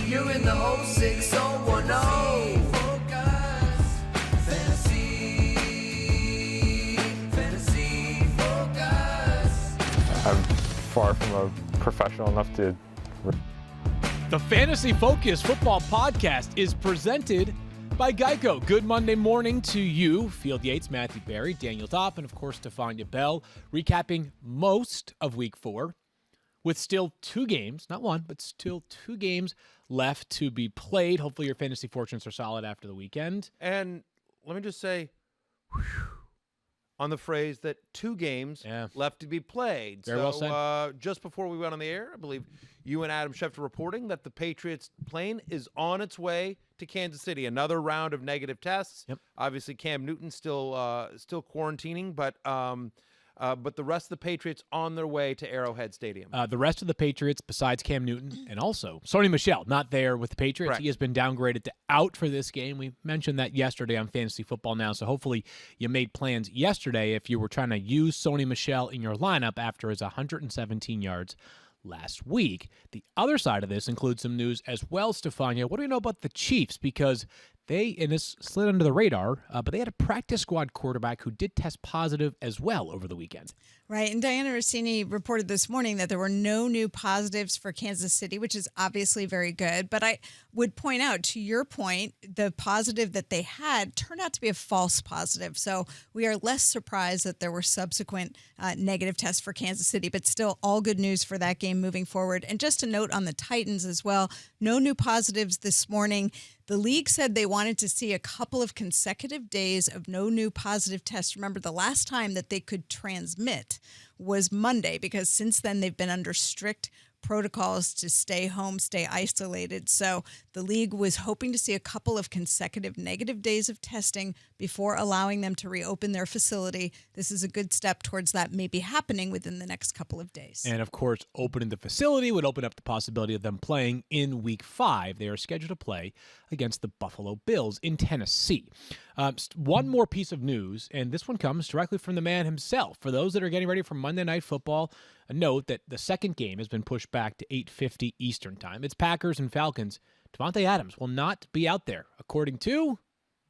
You're in the 06010. Focus. Fantasy focus. I'm far from a professional enough to. The Fantasy Focus Football Podcast is presented by Geico. Good Monday morning to you, Field Yates, Matthew Berry, Daniel Dopp, and of course, Stephania Bell, recapping most of Week 4 with still 2 games, not one, but still 2 games left to be played. Hopefully your fantasy fortunes are solid after the weekend. And let me just say, on the phrase that 2 games left to be played. Very well said. Just before we went on the air, I believe you and Adam Schefter reporting that the Patriots plane is on its way to Kansas City. Another round of negative tests. Yep. Obviously, Cam Newton still quarantining, but the rest of the Patriots on their way to Arrowhead Stadium. The rest of the Patriots, besides Cam Newton, and also Sony Michel, not there with the Patriots. Correct. He has been downgraded to out for this game. We mentioned that yesterday on Fantasy Football Now, so hopefully you made plans yesterday if you were trying to use Sony Michel in your lineup after his 117 yards last week. The other side of this includes some news as well, Stephania. What do we know about the Chiefs? Because they, and this slid under the radar, but they had a practice squad quarterback who did test positive as well over the weekend. Right, and Diana Rossini reported this morning that there were no new positives for Kansas City, which is obviously very good. But I would point out, to your point, the positive that they had turned out to be a false positive. So we are less surprised that there were subsequent negative tests for Kansas City, but still all good news for that game moving forward. And just a note on the Titans as well, no new positives this morning. The league said they wanted to see a couple of consecutive days of no new positive tests. Remember, the last time that they could transmit was Monday, because since then they've been under strict protocols to stay home, stay isolated. So the league was hoping to see a couple of consecutive negative days of testing before allowing them to reopen their facility. This is a good step towards that maybe happening within the next couple of days. And of course, opening the facility would open up the possibility of them playing in Week 5. They are scheduled to play against the Buffalo Bills in Tennessee. One more piece of news, and this one comes directly from the man himself. For those that are getting ready for Monday Night Football, a note that the second game has been pushed back to 8:50 Eastern Time. It's Packers and Falcons. Davante Adams will not be out there, according to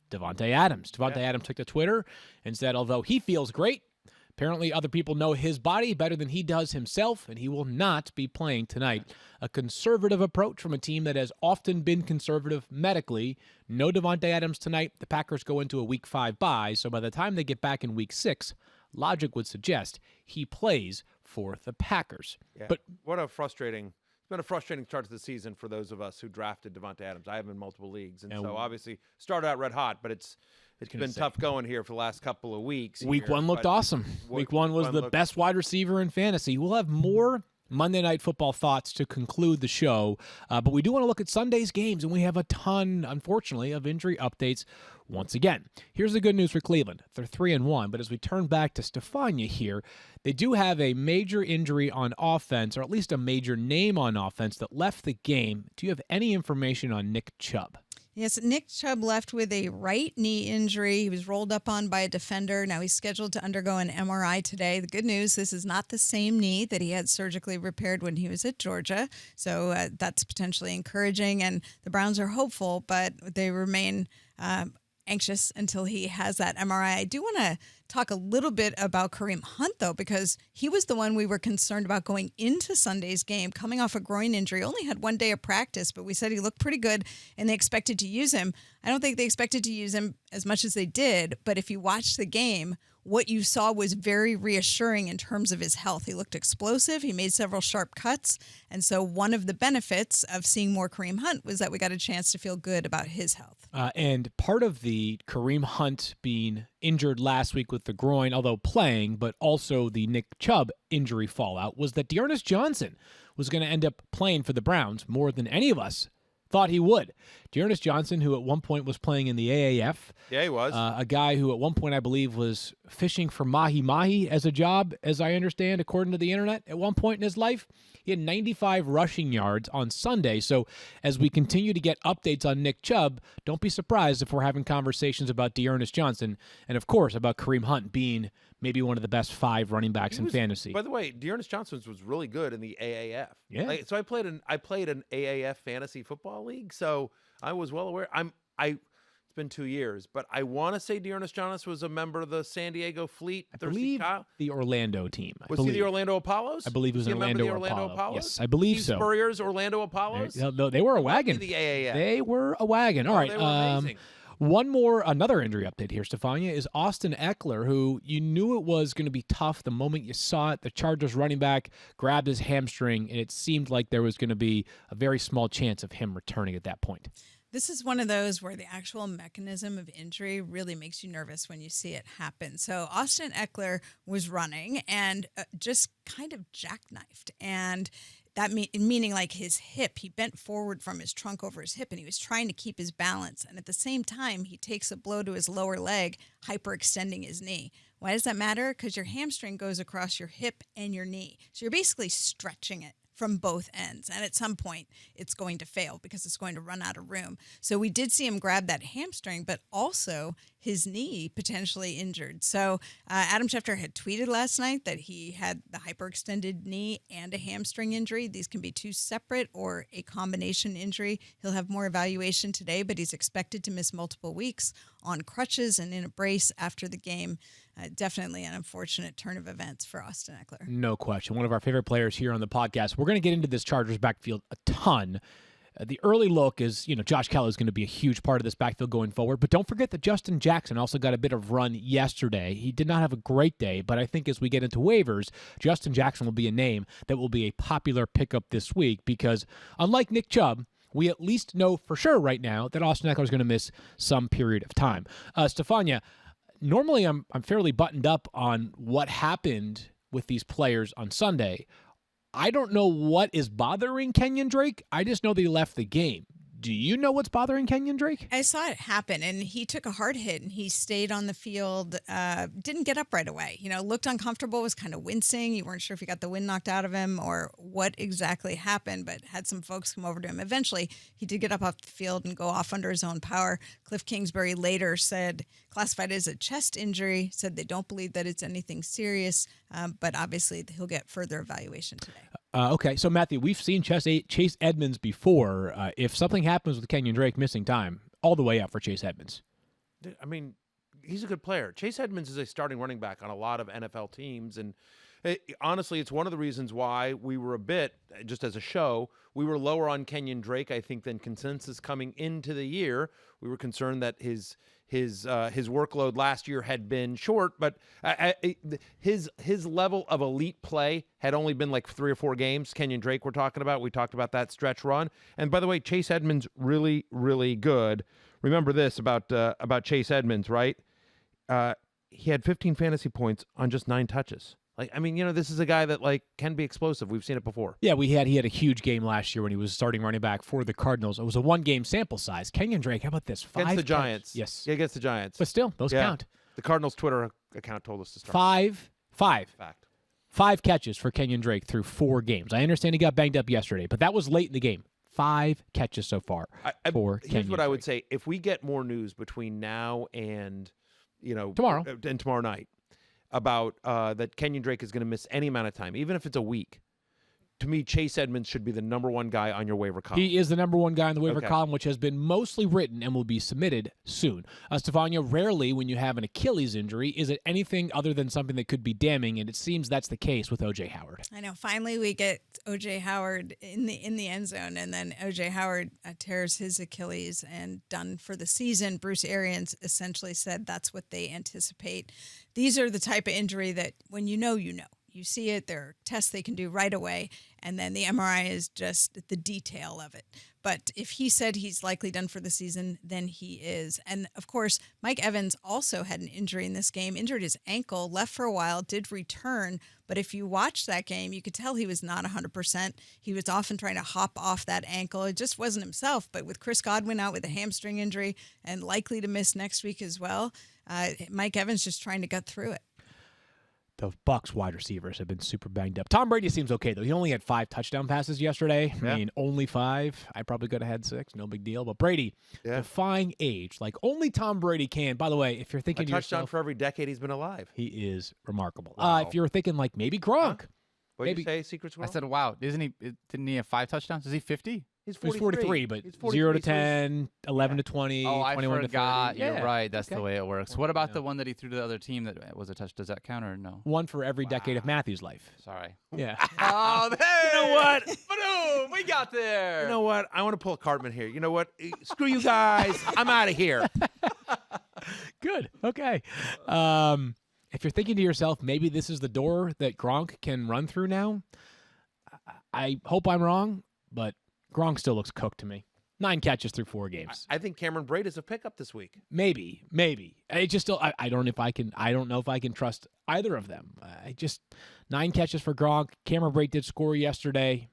Davante Adams. Davante Adams took to Twitter and said, although he feels great, apparently other people know his body better than he does himself, and he will not be playing tonight. A conservative approach from a team that has often been conservative medically. No Davante Adams tonight. The Packers go into a Week 5 bye, so by the time they get back in Week 6, logic would suggest he plays for the Packers. Yeah. But it's been a frustrating start to the season for those of us who drafted Davante Adams. I have him in multiple leagues, and so obviously started out red hot, but it's been tough going here for the last couple of weeks. Week 1 looked awesome. Week 1 was the best wide receiver in fantasy. We'll have more Monday Night Football thoughts to conclude the show, but we do want to look at Sunday's games, and we have a ton, unfortunately, of injury updates once again. Here's the good news for Cleveland. They're 3-1, but as we turn back to Stephania here, they do have a major injury on offense, or at least a major name on offense that left the game. Do you have any information on Nick Chubb? Yes, Nick Chubb left with a right knee injury. He was rolled up on by a defender. Now he's scheduled to undergo an MRI today. The good news, this is not the same knee that he had surgically repaired when he was at Georgia. So that's potentially encouraging. And the Browns are hopeful, but they remain anxious until he has that MRI. I do want to talk a little bit about Kareem Hunt, though, because he was the one we were concerned about going into Sunday's game, coming off a groin injury. Only had 1 day of practice, but we said he looked pretty good, and they expected to use him. I don't think they expected to use him as much as they did, but if you watch the game, what you saw was very reassuring in terms of his health. He looked explosive. He made several sharp cuts. And so one of the benefits of seeing more Kareem Hunt was that we got a chance to feel good about his health. And part of the Kareem Hunt being injured last week with the groin, although playing, but also the Nick Chubb injury fallout, was that Dearness Johnson was going to end up playing for the Browns more than any of us thought he would. Dearness Johnson, who at one point was playing in the AAF. Yeah, he was. A guy who at one point, I believe, was fishing for mahi-mahi as a job, as I understand, according to the internet, at one point in his life. He had 95 rushing yards on Sunday. So as we continue to get updates on Nick Chubb, don't be surprised if we're having conversations about Dearness Johnson and, of course, about Kareem Hunt being maybe one of the best 5 running backs in fantasy. By the way, Dearness Johnson was really good in the AAF. Yeah. So I played an AAF fantasy football league, so I was well aware. It's been 2 years, but I want to say Dearness Johnson was a member of the San Diego Fleet. I believe the Orlando team. Was he the Orlando Apollos? I believe he was an an Orlando Apollo. Yes, I believe so. Spurrier's Orlando Apollos? They were a wagon. The AAF. They were a wagon. All right. They were amazing. Another injury update here, Stephania, is Austin Eckler, who you knew it was going to be tough the moment you saw it. The Chargers running back grabbed his hamstring, and it seemed like there was going to be a very small chance of him returning at that point. This is one of those where the actual mechanism of injury really makes you nervous when you see it happen. So Austin Eckler was running and just kind of jackknifed. And that meaning like his hip, he bent forward from his trunk over his hip and he was trying to keep his balance. And at the same time, he takes a blow to his lower leg, hyperextending his knee. Why does that matter? Because your hamstring goes across your hip and your knee. So you're basically stretching it from both ends. And at some point, it's going to fail because it's going to run out of room. So we did see him grab that hamstring, but also his knee potentially injured. So Adam Schefter had tweeted last night that he had the hyperextended knee and a hamstring injury. These can be 2 separate or a combination injury. He'll have more evaluation today, but he's expected to miss multiple weeks on crutches and in a brace after the game. Definitely an unfortunate turn of events for Austin Eckler. No question. One of our favorite players here on the podcast. We're going to get into this Chargers backfield a ton. The early look is, Josh Kelly is going to be a huge part of this backfield going forward. But don't forget that Justin Jackson also got a bit of run yesterday. He did not have a great day, but I think as we get into waivers, Justin Jackson will be a name that will be a popular pickup this week because unlike Nick Chubb, we at least know for sure right now that Austin Eckler is going to miss some period of time. Stephania, normally I'm fairly buttoned up on what happened with these players on Sunday. I don't know what is bothering Kenyon Drake. I just know that he left the game. Do you know what's bothering Kenyon Drake? I saw it happen, and he took a hard hit, and he stayed on the field, didn't get up right away. Looked uncomfortable, was kind of wincing. You weren't sure if he got the wind knocked out of him or what exactly happened, but had some folks come over to him. Eventually, he did get up off the field and go off under his own power. Cliff Kingsbury later said, classified as a chest injury, said they don't believe that it's anything serious, but obviously he'll get further evaluation today. Okay, so Matthew, we've seen Chase Edmonds before. If something happens with Kenyon Drake missing time, all the way out for Chase Edmonds. I mean, he's a good player. Chase Edmonds is a starting running back on a lot of NFL teams, and honestly, it's one of the reasons why we were a bit, just as a show, we were lower on Kenyon Drake, I think, than consensus coming into the year. We were concerned that his workload last year had been short, but his level of elite play had only been like 3 or 4 games. Kenyon Drake we're talking about. We talked about that stretch run. And by the way, Chase Edmonds really, really good. Remember this about Chase Edmonds, right? He had 15 fantasy points on just 9 touches. This is a guy that can be explosive. We've seen it before. Yeah, he had a huge game last year when he was starting running back for the Cardinals. It was a 1-game sample size. Kenyon Drake, how about this? 5 against the Giants. Yes. Yeah, against the Giants. But still, those count. The Cardinals Twitter account told us to start. 5. Fact. 5 catches for Kenyon Drake through 4 games. I understand he got banged up yesterday, but that was late in the game. 5 catches so far for Kenyon Here's what Drake. I would say. If we get more news between now and tomorrow night, about that Kenyon Drake is going to miss any amount of time, even if it's a week. To me, Chase Edmonds should be the number 1 guy on your waiver column. He is the number 1 guy on the waiver column, which has been mostly written and will be submitted soon. Stephania, rarely when you have an Achilles injury is it anything other than something that could be damning, and it seems that's the case with O.J. Howard. I know. Finally, we get O.J. Howard in the end zone, and then O.J. Howard tears his Achilles and done for the season. Bruce Arians essentially said that's what they anticipate. These are the type of injury that when you know. You see it, there are tests they can do right away, and then the MRI is just the detail of it. But if he said he's likely done for the season, then he is. And, of course, Mike Evans also had an injury in this game, injured his ankle, left for a while, did return. But if you watch that game, you could tell he was not 100%. He was often trying to hop off that ankle. It just wasn't himself. But with Chris Godwin out with a hamstring injury and likely to miss next week as well, Mike Evans just trying to gut through it. the Bucs wide receivers have been super banged up. Tom Brady seems okay, though. He only had 5 touchdown passes yesterday. Yeah. I mean, only 5. I probably could have had 6. No big deal. But Brady, defying age, like only Tom Brady can. By the way, if you're thinking A to touchdown yourself, for every decade he's been alive. he is remarkable. Wow. If you're thinking like maybe Gronk. What did you say, Secret Squirrel? I said, wow. Didn't he have 5 touchdowns? Is he 50? He's He was 43, but 0 to 10, 11 to 20, Oh, I 21 to 30. forgot. You're Yeah. right. That's Okay. the way it works. What about the one that he threw to the other team that was a touch? Does that count or no? One for every decade of Matthew's life. Sorry. Yeah. Oh, You know what? Boom! We got there. You know what? I want to pull a Cartman here. You know what? Screw you guys. I'm out of here. Good. Okay. If you're thinking to yourself, maybe this is the door that Gronk can run through now, I hope I'm wrong, but Gronk still looks cooked to me. 9 catches through 4 games. I think Cameron Braid is a pickup this week. Maybe. I just still. I don't know if I can. I don't know if I can trust either of them. 9 catches for Gronk. Cameron Brate did score yesterday.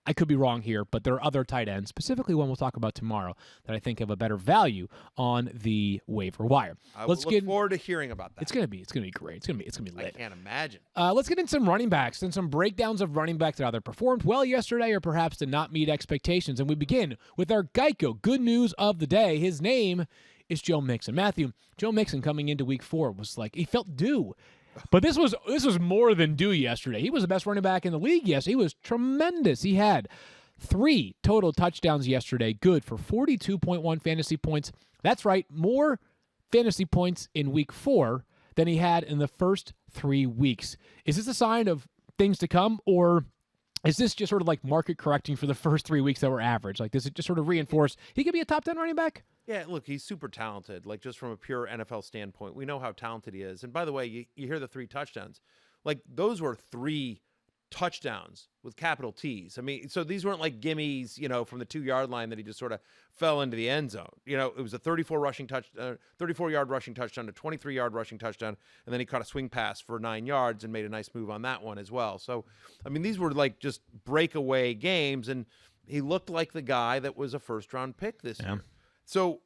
I could be wrong here, but there are other tight ends, specifically one we'll talk about tomorrow, that I think have a better value on the waiver wire. I will look forward to hearing about that. It's gonna be great. It's gonna be I lit. can't imagine. Let's get into some running backs and some breakdowns of running backs that either performed well yesterday or perhaps did not meet expectations. And we begin with our Geico good news of the day. His name is Joe Mixon. Matthew, Joe Mixon coming into week 4 was like he felt due. But this was more than due yesterday. He was the best running back in the league. Yes, he was tremendous. He had 3 total touchdowns yesterday, good for 42.1 fantasy points. That's right, more fantasy points in week 4 than he had in the first 3 weeks. Is this a sign of things to come, or is this just sort of like market correcting for the first 3 weeks that were average? Like, does it just sort of reinforce he could be a top 10 running back? Yeah, look, he's super talented. Like, just from a pure NFL standpoint, we know how talented he is. And by the way, you hear the 3 touchdowns. Like, those were 3 touchdowns with capital T's. I mean, so these weren't like gimmies, from the 2-yard line that he just sort of fell into the end zone. It was a 34-yard rushing touchdown, a 23-yard rushing touchdown, and then he caught a swing pass for 9 yards and made a nice move on that one as well. So, I mean, these were like just breakaway games, and he looked like the guy that was a first-round pick this year. So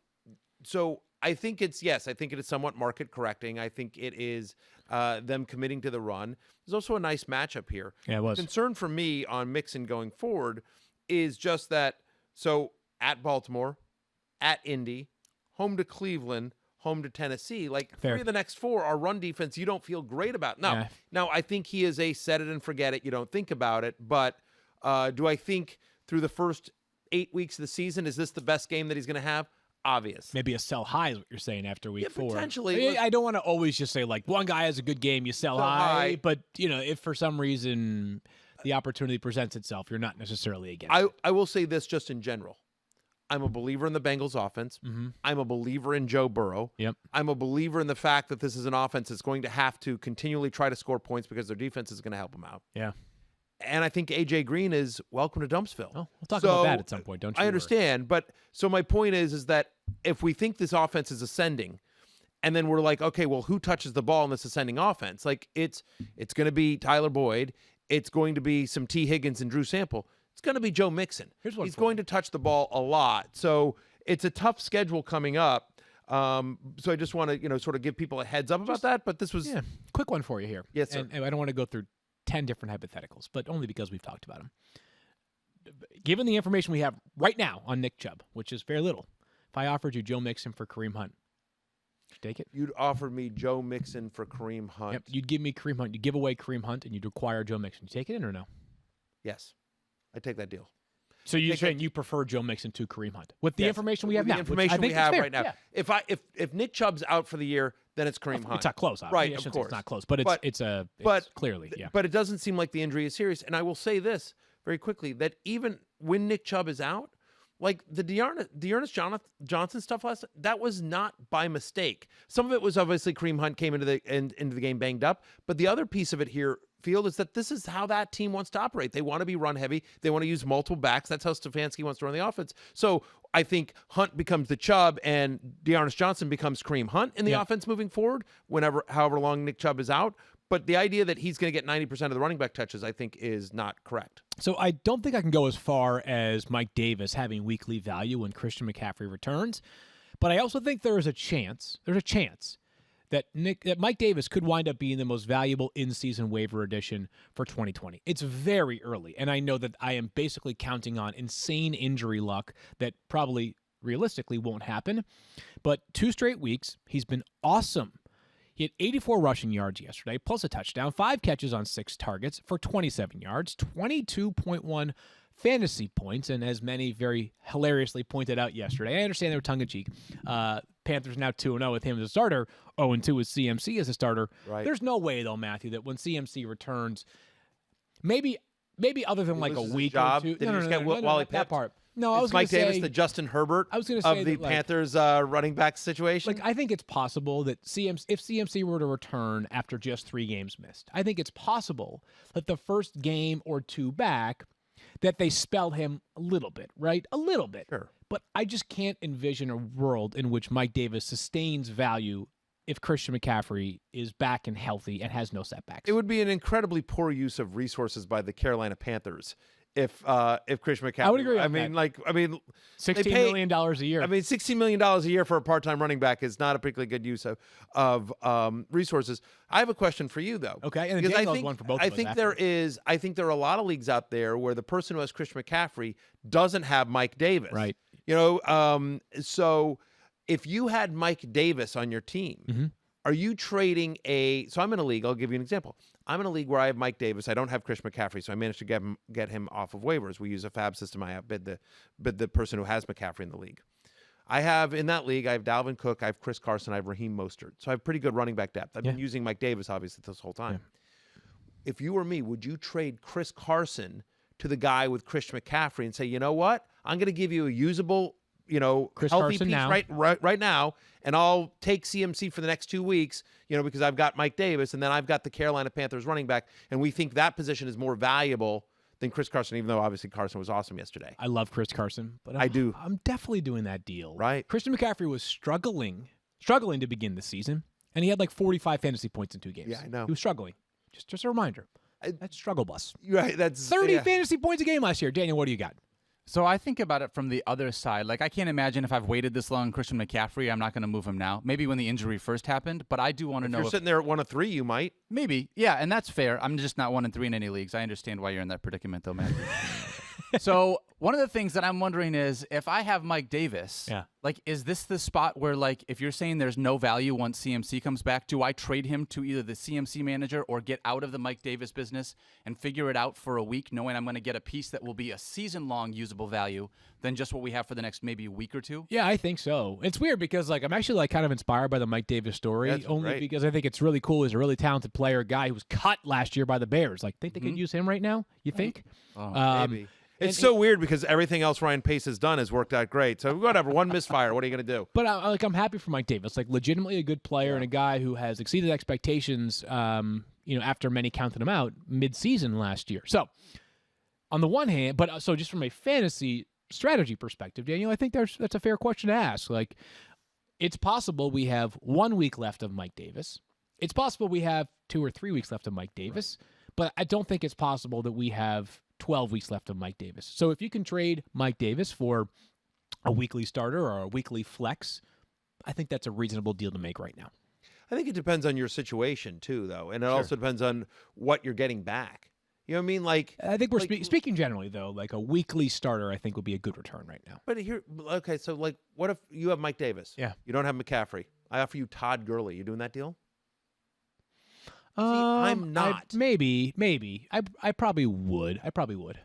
I think it is somewhat market correcting. I think it is them committing to the run. There's also a nice matchup here. Yeah, it was. The concern for me on Mixon going forward is just that, so at Baltimore, at Indy, home to Cleveland, home to Tennessee, like Fair. 3 of the next 4 are run defense you don't feel great about. Now I think he is a set it and forget it. You don't think about it. But do I think through the first 8 weeks of the season, is this the best game that he's going to have? Obvious. Maybe a sell high is what you're saying after week 4. Potentially. I don't want to always just say like one guy has a good game, you sell high. But if for some reason the opportunity presents itself, you're not necessarily against it. I will say this just in general. I'm a believer in the Bengals offense. Mm-hmm. I'm a believer in Joe Burrow. Yep. I'm a believer in the fact that this is an offense that's going to have to continually try to score points because their defense is going to help them out. Yeah. And I think A.J. Green is welcome to Dumpsville. Oh, we'll talk about that at some point, don't you? I understand. But so my point is that if we think this offense is ascending, and then we're like, okay, well, who touches the ball in this ascending offense? Like, it's going to be Tyler Boyd. It's going to be some T. Higgins and Drew Sample. It's going to be Joe Mixon. He's going to touch the ball a lot. So it's a tough schedule coming up. So I just want to, sort of give people a heads up about that. But this was quick one for you here. Yes, sir. And I don't want to go through 10 different hypotheticals, but only because we've talked about them. Given the information we have right now on Nick Chubb, which is very little, if I offered you Joe Mixon for Kareem Hunt, would you take it? You'd offer me Joe Mixon for Kareem Hunt. Yep. You'd give me Kareem Hunt. You'd give away Kareem Hunt, and you'd acquire Joe Mixon. You take it in or no? Yes. I take that deal. So you're saying you prefer Joe Mixon to Kareem Hunt with the information we have now? The information we have right now. Yeah. If Nick Chubb's out for the year, then it's Kareem Hunt. It's not close, right? Of course, it's not close, but it's clearly, yeah. But it doesn't seem like the injury is serious. And I will say this very quickly: that even when Nick Chubb is out, like the Dearness Johnson stuff that was not by mistake. Some of it was obviously Kareem Hunt came into the game banged up, but the other piece of it here, Field, is that this is how that team wants to operate. They want to be run heavy. They want to use multiple backs. That's how Stefanski wants to run the offense. So I think Hunt becomes the Chubb and Dearness Johnson becomes Kareem Hunt in the offense moving forward, however long Nick Chubb is out. But the idea that he's going to get 90% of the running back touches, I think, is not correct. So I don't think I can go as far as Mike Davis having weekly value when Christian McCaffrey returns. But I also think there's a chance that that Mike Davis could wind up being the most valuable in-season waiver addition for 2020. It's very early, and I know that I am basically counting on insane injury luck that probably realistically won't happen. But 2 straight weeks, he's been awesome. He had 84 rushing yards yesterday, plus a touchdown, 5 catches on 6 targets for 27 yards, 22.1 fantasy points, and as many very hilariously pointed out yesterday, I understand they were tongue-in-cheek. Panthers now 2-0 with him as a starter, 0-2 with CMC as a starter. Right. There's no way, though, Matthew, that when CMC returns, maybe other than like a loses his week job? or two. Did he just get Wally that pipped? part. No, I was Is Mike gonna Davis say, the Justin Herbert I was gonna say of the that, like, Panthers running back situation? Like, I think it's possible that if CMC were to return after just 3 games missed, I think it's possible that the first game or 2 back that they spell him a little bit, right? A little bit. Sure. But I just can't envision a world in which Mike Davis sustains value if Christian McCaffrey is back and healthy and has no setbacks. It would be an incredibly poor use of resources by the Carolina Panthers if Christian McCaffrey. I would agree I on mean, that. $16 they pay- million a year. I mean, $16 million a year for a part-time running back is not a particularly good use of resources. I have a question for you, though. Okay, and Because Daniel has one for both I of us think after. I think there are a lot of leagues out there where the person who has Christian McCaffrey doesn't have Mike Davis. Right. You know, so if you had Mike Davis on your team, Mm-hmm. are you trading so I'm in a league, I'll give you an example. I'm in a league where I have Mike Davis. I don't have Chris McCaffrey, so I managed to get him off of waivers. We use a fab system. I have bid the person who has McCaffrey in the league. In that league, I have Dalvin Cook, I have Chris Carson, I have Raheem Mostert. So I have pretty good running back depth. I've been using Mike Davis, obviously, this whole time. If you were me, would you trade Chris Carson to the guy with Christian McCaffrey and say, you know what? I'm going to give you a usable, Chris healthy Carson piece now. right now, and I'll take CMC for the next 2 weeks, because I've got Mike Davis, and then I've got the Carolina Panthers running back, and we think that position is more valuable than Chris Carson, even though obviously Carson was awesome yesterday. I love Chris Carson, but I do. I'm definitely doing that deal. Right. Christian McCaffrey was struggling to begin the season, and he had like 45 fantasy points in 2 games. Yeah, I know. He was struggling. Just a reminder. That's struggle bus. Right, that's 30 yeah. fantasy points a game last year. Daniel, what do you got? So I think about it from the other side. Like, I can't imagine if I've waited this long, Christian McCaffrey, I'm not going to move him now. Maybe when the injury first happened, but I do want to If know you're if sitting there at 1 of 3, you might. maybe, yeah, and that's fair. I'm just not 1 and 3 in any leagues. I understand why you're in that predicament, though, Matthew. So one of the things that I'm wondering is if I have Mike Davis, like, is this the spot where, like, if you're saying there's no value once CMC comes back, do I trade him to either the CMC manager or get out of the Mike Davis business and figure it out for a week, knowing I'm going to get a piece that will be a season-long usable value than just what we have for the next maybe week or 2? Yeah, I think so. It's weird because, like, I'm actually, like, kind of inspired by the Mike Davis story, That's only great. because I think it's really cool. He's a really talented player, a guy who was cut last year by the Bears. Like, think they could use him right now? You think? Maybe. It's so weird because everything else Ryan Pace has done has worked out great. So whatever, one misfire. What are you going to do? But I'm happy for Mike Davis. Like, legitimately a good player and a guy who has exceeded expectations. After many counted him out mid-season last year. So, on the one hand, so just from a fantasy strategy perspective, Daniel, I think that's a fair question to ask. Like, it's possible we have 1 week left of Mike Davis. It's possible we have 2 or 3 weeks left of Mike Davis. But I don't think it's possible that we have 12 weeks left of Mike Davis. So if you can trade Mike Davis for a weekly starter or a weekly flex, I think that's a reasonable deal to make right now. I think it depends on your situation too, though, and it also depends on what you're getting back. You know what I mean? Like, I think we're speaking generally, though. Like, a weekly starter, I think, would be a good return right now. but okay, so like, what if you have Mike Davis? Yeah. You don't have McCaffrey. I offer you Todd Gurley. You doing that deal? I'm not. Maybe. I probably would.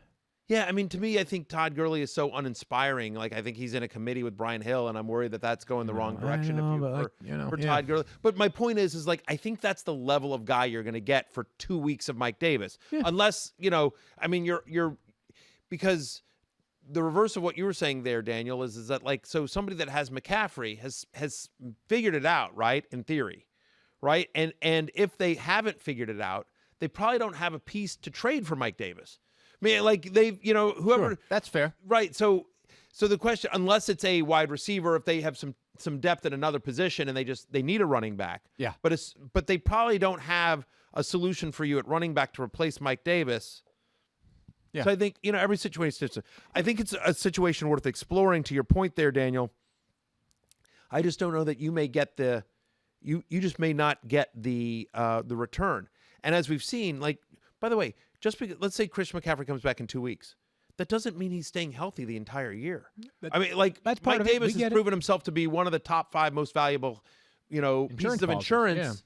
Yeah, I mean, to me, I think Todd Gurley is so uninspiring. Like, I think he's in a committee with Brian Hill, and I'm worried that that's going the wrong direction for Todd Gurley. But my point is like, I think that's the level of guy you're going to get for 2 weeks of Mike Davis, unless I mean, you're because the reverse of what you were saying there, Daniel, is that, like, so somebody that has McCaffrey has figured it out, right? In theory, right? And if they haven't figured it out, they probably don't have a piece to trade for Mike Davis. I mean, like, they've, whoever. Sure, that's fair. Right. So the question, unless it's a wide receiver, if they have some depth at another position and they need a running back. Yeah. But they probably don't have a solution for you at running back to replace Mike Davis. Yeah. So I think, every situation is different. I think it's a situation worth exploring. To your point there, Daniel, I just don't know that you may get the you just may not get the return. And as we've seen, like, by the way, just because, let's say Chris McCaffrey comes back in 2 weeks, that doesn't mean he's staying healthy the entire year. I mean, like, that's part Mike of it. Davis We has get it. proven himself to be one of the top 5 most valuable, pieces of policies, insurance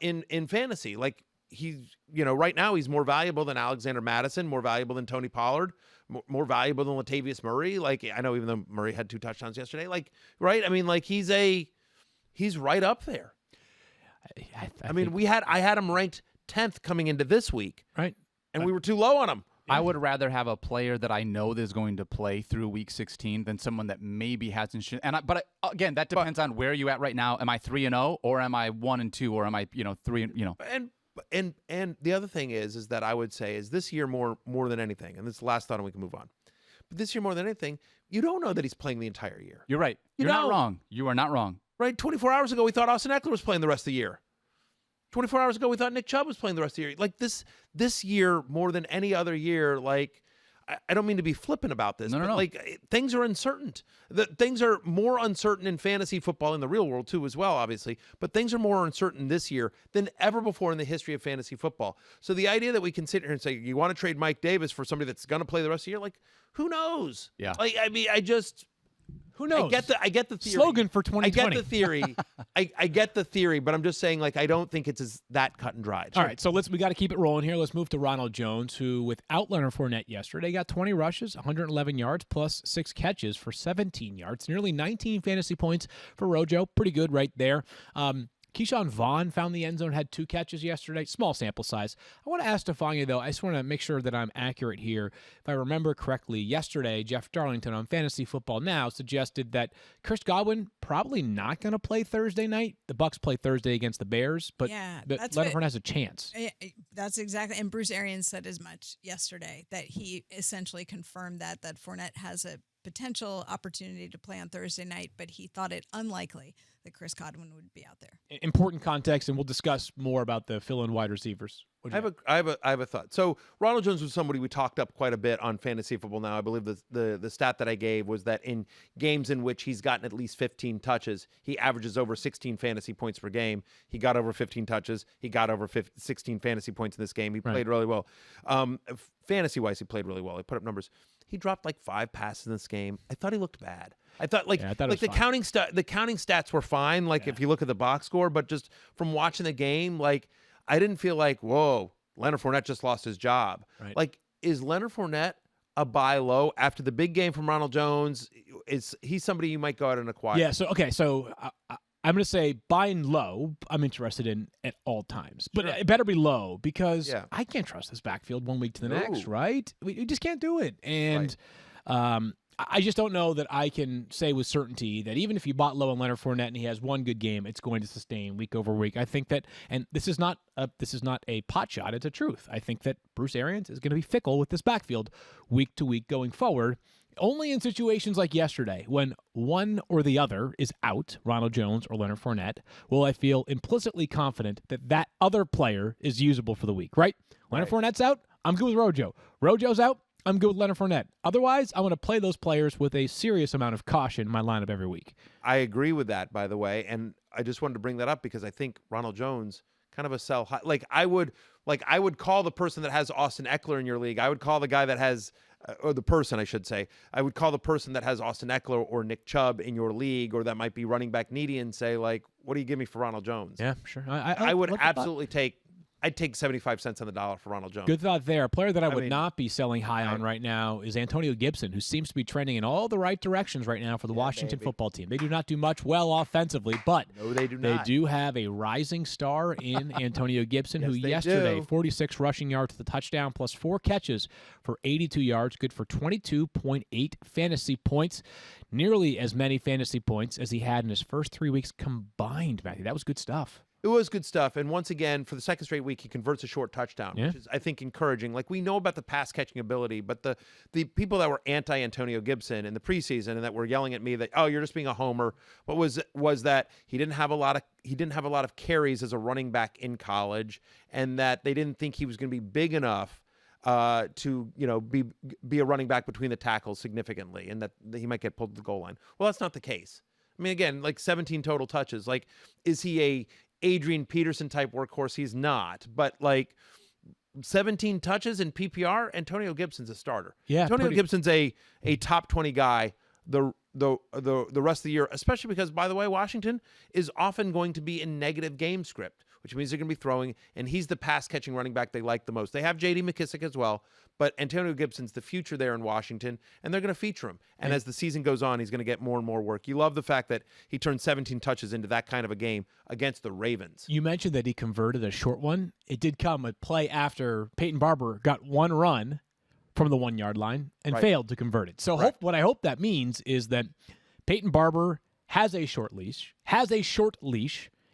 in fantasy. Like, he's, right now he's more valuable than Alexander Madison, more valuable than Tony Pollard, more valuable than Latavius Murray. Like, I know even though Murray had 2 touchdowns yesterday, like, right? I mean, like, he's right up there. I mean, I had him ranked 10th coming into this week, right, and we were too low on him. I would rather have a player that I know is going to play through week 16 than someone that maybe hasn't. But again, that depends on where you at right now. Am I 3-0 or am I 1-2 or am I 3? And the other thing is that I would say is this year more than anything, and this is the last thought, and we can move on. But this year more than anything, you don't know that he's playing the entire year. You're right. You're not wrong. You are not wrong. Right? 24 hours ago, we thought Austin Eckler was playing the rest of the year. 24 hours ago, we thought Nick Chubb was playing the rest of the year. Like, this year, more than any other year, like, I don't mean to be flippant about this, but like, things are uncertain. Things are more uncertain in fantasy football, in the real world too, as well, obviously. But things are more uncertain this year than ever before in the history of fantasy football. So the idea that we can sit here and say, you want to trade Mike Davis for somebody that's going to play the rest of the year, like, who knows? Yeah. Like, I mean, who knows? I get the theory. Slogan for 2020. I get the theory. I get the theory, but I'm just saying, like, I don't think it's that cut and dried. All right, so we got to keep it rolling here. Let's move to Ronald Jones, who, without Leonard Fournette yesterday, got 20 rushes, 111 yards, plus 6 catches for 17 yards, nearly 19 fantasy points for Rojo. Pretty good right there. Keyshawn Vaughan found the end zone, had 2 catches yesterday. Small sample size. I want to ask Stephania, though, I just want to make sure that I'm accurate here. If I remember correctly, yesterday, Jeff Darlington on Fantasy Football Now suggested that Chris Godwin probably not going to play Thursday night. The Bucs play Thursday against the Bears, but Leonard Fournette has a chance. That's exactly, and Bruce Arians said as much yesterday, that he essentially confirmed that Fournette has a potential opportunity to play on Thursday night, but he thought it unlikely that Chris Godwin would be out there. Important context, and we'll discuss more about the fill-in wide receivers. I have a thought. So Ronald Jones was somebody we talked up quite a bit on Fantasy Football Now. I believe the stat that I gave was that in games in which he's gotten at least 15 touches, he averages over 16 fantasy points per game. He got over 15 touches. He got over 16 fantasy points in this game. He played really well. Fantasy-wise, he played really well. He put up numbers. He dropped like 5 passes in this game. I thought he looked bad. I thought the counting stats were fine. Like if you look at the box score, but just from watching the game, like I didn't feel like, whoa, Leonard Fournette just lost his job. Right. Like, is Leonard Fournette a buy low after the big game from Ronald Jones? Is he somebody you might go out and acquire? Yeah. So I'm going to say buying low, I'm interested in at all times. But it better be low because I can't trust this backfield 1 week to the next, right? We just can't do it. And I just don't know that I can say with certainty that even if you bought low on Leonard Fournette and he has one good game, it's going to sustain week over week. I think that, and this is not a pot shot, it's a truth. I think that Bruce Arians is going to be fickle with this backfield week to week going forward. Only in situations like yesterday, when one or the other is out, Ronald Jones or Leonard Fournette, will I feel implicitly confident that that other player is usable for the week, right? Leonard Fournette's out, I'm good with Rojo. Rojo's out, I'm good with Leonard Fournette. Otherwise, I want to play those players with a serious amount of caution in my lineup every week. I agree with that, by the way, and I just wanted to bring that up because I think Ronald Jones kind of a sell high. I would call the person that has Austin Eckler in your league. I would call the guy that has, or the person I should say, I would call the person that has Austin Eckler or Nick Chubb in your league, or that might be running back needy, and say like, what do you give me for Ronald Jones? Yeah, sure. I would absolutely take. I'd take 75 cents on the dollar for Ronald Jones. Good thought there. A player that I would not be selling high on right now is Antonio Gibson, who seems to be trending in all the right directions right now for the Washington football team. They do not do much well offensively, but no, they do they not. do have a rising star in Antonio Gibson, who yesterday, 46 rushing yards to the touchdown, plus 4 catches for 82 yards, good for 22.8 fantasy points. Nearly as many fantasy points as he had in his first 3 weeks combined, Matthew. That was good stuff. It was good stuff. And once again, for the second straight week, he converts a short touchdown, which is, I think, encouraging. Like, we know about the pass-catching ability, but the people that were anti-Antonio Gibson in the preseason and that were yelling at me that, oh, you're just being a homer, what was that he didn't have a lot of carries as a running back in college, and that they didn't think he was going to be big enough to be a running back between the tackles significantly, and that he might get pulled to the goal line. Well, that's not the case. I mean, again, like 17 total touches. Like, is he a Adrian Peterson type workhorse? He's not. But like 17 touches in PPR, Antonio Gibson's a starter. Yeah, Antonio Gibson's a top 20 guy the rest of the year, especially because, by the way, Washington is often going to be in negative game script, which means they're going to be throwing, and he's the pass-catching running back they like the most. They have J.D. McKissick as well, but Antonio Gibson's the future there in Washington, and they're going to feature him. And as the season goes on, he's going to get more and more work. You love the fact that he turned 17 touches into that kind of a game against the Ravens. You mentioned that he converted a short one. It did come a play after Peyton Barber got one run from the 1 yard line and failed to convert it. So what I hope that means is that Peyton Barber has a short leash,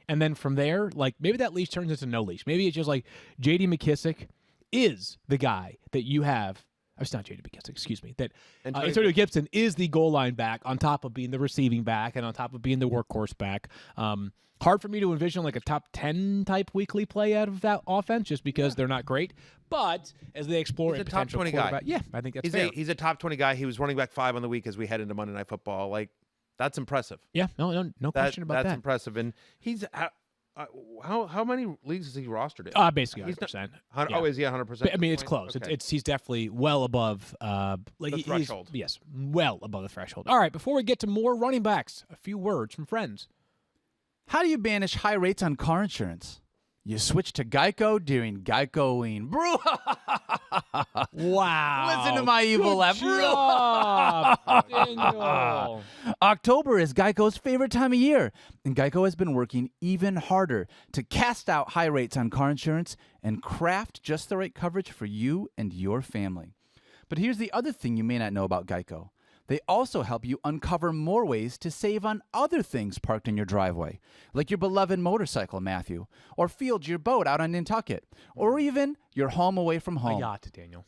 and then from there, like maybe that leash turns into no leash. Maybe it's just like J.D. McKissick is the guy that you have. It's not J.D. McKissick, excuse me. That Antonio Gibson is the goal line back on top of being the receiving back and on top of being the workhorse back. Hard for me to envision like a top 10 type weekly play out of that offense just because they're not great. But as they explore he's a top 20 guy. Yeah, I think that's fair. He's a top 20 guy. He was running back 5 on the week as we head into Monday Night Football. Like, that's impressive. Yeah, no question about that. That's impressive. And he's how many leagues is he rostered in? Basically 100%. Oh, is he 100%? I mean, it's close. Okay. He's definitely well above the threshold. Yes, well above the threshold. All right, before we get to more running backs, a few words from friends. How do you banish high rates on car insurance? You switch to Geico during Geico-ween. Bro, wow. listen to my evil laugh. Daniel. October is Geico's favorite time of year, and Geico has been working even harder to cast out high rates on car insurance and craft just the right coverage for you and your family. But here's the other thing you may not know about Geico. They also help you uncover more ways to save on other things parked in your driveway, like your beloved motorcycle, Matthew, or field your boat out on Nantucket, or even your home away from home. A yacht, Daniel.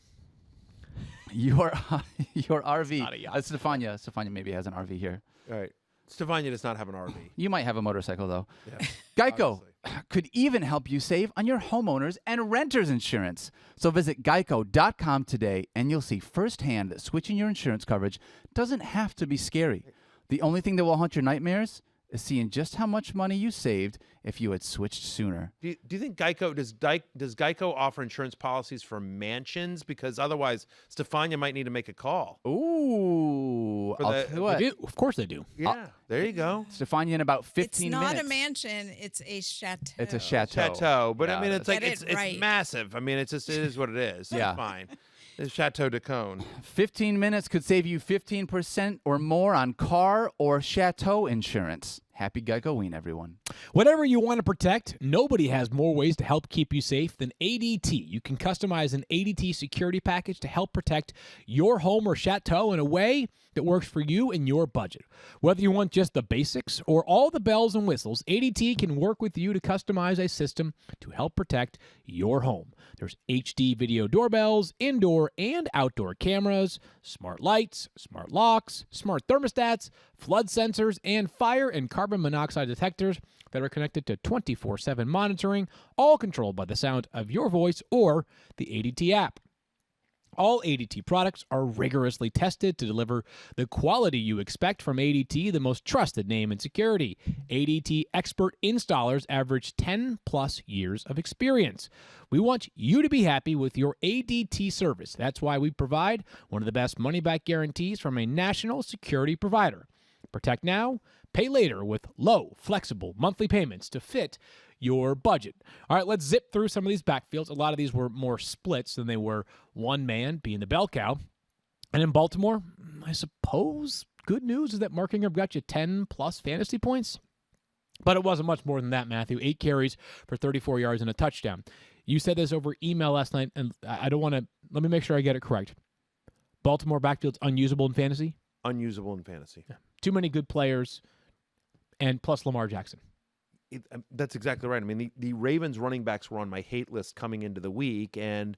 Your RV. not a yacht. Stephania maybe has an RV here. All right. Stephania does not have an RV. You might have a motorcycle, though. Yeah, Geico obviously. could even help you save on your homeowners and renters insurance. So visit geico.com today, and you'll see firsthand that switching your insurance coverage doesn't have to be scary. The only thing that will haunt your nightmares is seeing just how much money you saved if you had switched sooner. Do you think Geico does Geico offer insurance policies for mansions? Because otherwise, Stephania might need to make a call. Ooh. For I'll the- tell you what. They do. Of course they do. Yeah, there you go. Stephania in about 15 It's not minutes. a mansion, it's a chateau. It's a chateau. Chateau, but I Yeah, mean, it's like Get it right. it's massive. I mean, it is what it is. Yeah. It's fine. It's Chateau de Cone. 15 minutes could save you 15% or more on car or chateau insurance. Happy Geico-ween, everyone. Whatever you want to protect, nobody has more ways to help keep you safe than ADT. You can customize an ADT security package to help protect your home or chateau in a way that works for you and your budget. Whether you want just the basics or all the bells and whistles, ADT can work with you to customize a system to help protect your home. There's HD video doorbells, indoor and outdoor cameras, smart lights, smart locks, smart thermostats, flood sensors, and fire and carbon monoxide detectors that are connected to 24/7 monitoring, all controlled by the sound of your voice or the ADT app. All ADT products are rigorously tested to deliver the quality you expect from ADT, the most trusted name in security. ADT expert installers average 10+ years of experience. We want you to be happy with your ADT service. That's why we provide one of the best money-back guarantees from a national security provider. Protect now, pay later with low, flexible monthly payments to fit your budget. All right, let's zip through some of these backfields. A lot of these were more splits than they were one man being the bell cow. And in Baltimore, I suppose good news is that Mark Ingram got you 10+ fantasy points. But it wasn't much more than that, Matthew. 8 carries for 34 yards and a touchdown. You said this over email last night, and I don't want to – let me make sure I get it correct. Baltimore backfield's unusable in fantasy? Unusable in fantasy. Yeah. Too many good players, and plus Lamar Jackson. That's exactly right. I mean, the Ravens running backs were on my hate list coming into the week, and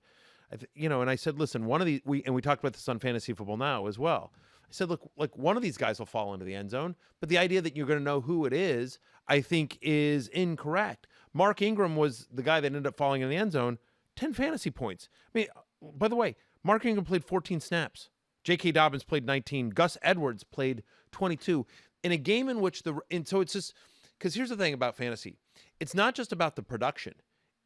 and I said, listen, one of these we talked about this on Fantasy Football Now as well. I said, look, like one of these guys will fall into the end zone, but the idea that you're going to know who it is, I think, is incorrect. Mark Ingram was the guy that ended up falling in the end zone, 10 fantasy points. I mean, by the way, Mark Ingram played 14 snaps. J.K. Dobbins played 19. Gus Edwards played 22. in a game in which so it's just because here's the thing about fantasy. It's not just about the production.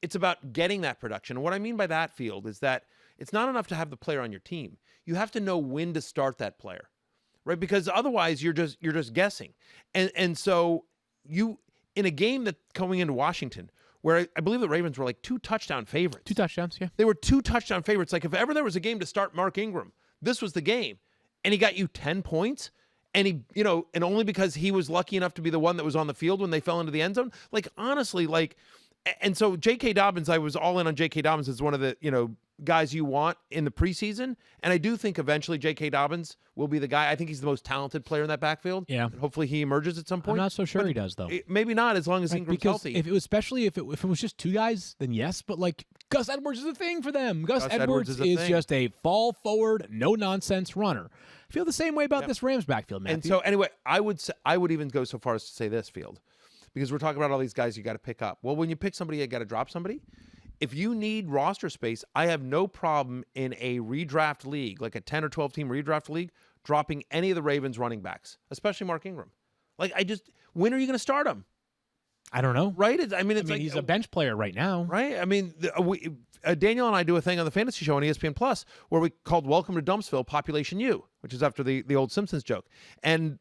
It's about getting that production. And what I mean by that, Field, is that it's not enough to have the player on your team. You have to know when to start that player, right? Because otherwise you're just guessing. And so you in a game that going into Washington, where I believe the Ravens were like 2 touchdown favorites. 2 touchdowns, yeah. They were 2 touchdown favorites. Like if ever there was a game to start Mark Ingram, this was the game. And he got you 10 points. And he, and only because he was lucky enough to be the one that was on the field when they fell into the end zone. Like, honestly, and so J.K. Dobbins, I was all in on J.K. Dobbins as one of the, guys you want in the preseason. And I do think eventually J.K. Dobbins will be the guy. I think he's the most talented player in that backfield. Yeah. And hopefully he emerges at some point. I'm not so sure he does, though. Maybe not, as long as Ingram's healthy. Especially if it was just 2 guys, then yes. But Gus Edwards is a thing for them. Gus Edwards is just a fall forward, no nonsense runner. I feel the same way about this Rams backfield, Matthew. And so anyway, I would even go so far as to say this, Field, because we're talking about all these guys you got to pick up. Well, when you pick somebody, you got to drop somebody. If you need roster space, I have no problem in a redraft league, like a 10 or 12 team redraft league, dropping any of the Ravens running backs, especially Mark Ingram. When are you going to start him? I don't know. Right? He's a bench player right now. Right? Daniel and I do a thing on the fantasy show on ESPN Plus where we called Welcome to Dumpsville Population U, which is after the old Simpsons joke. And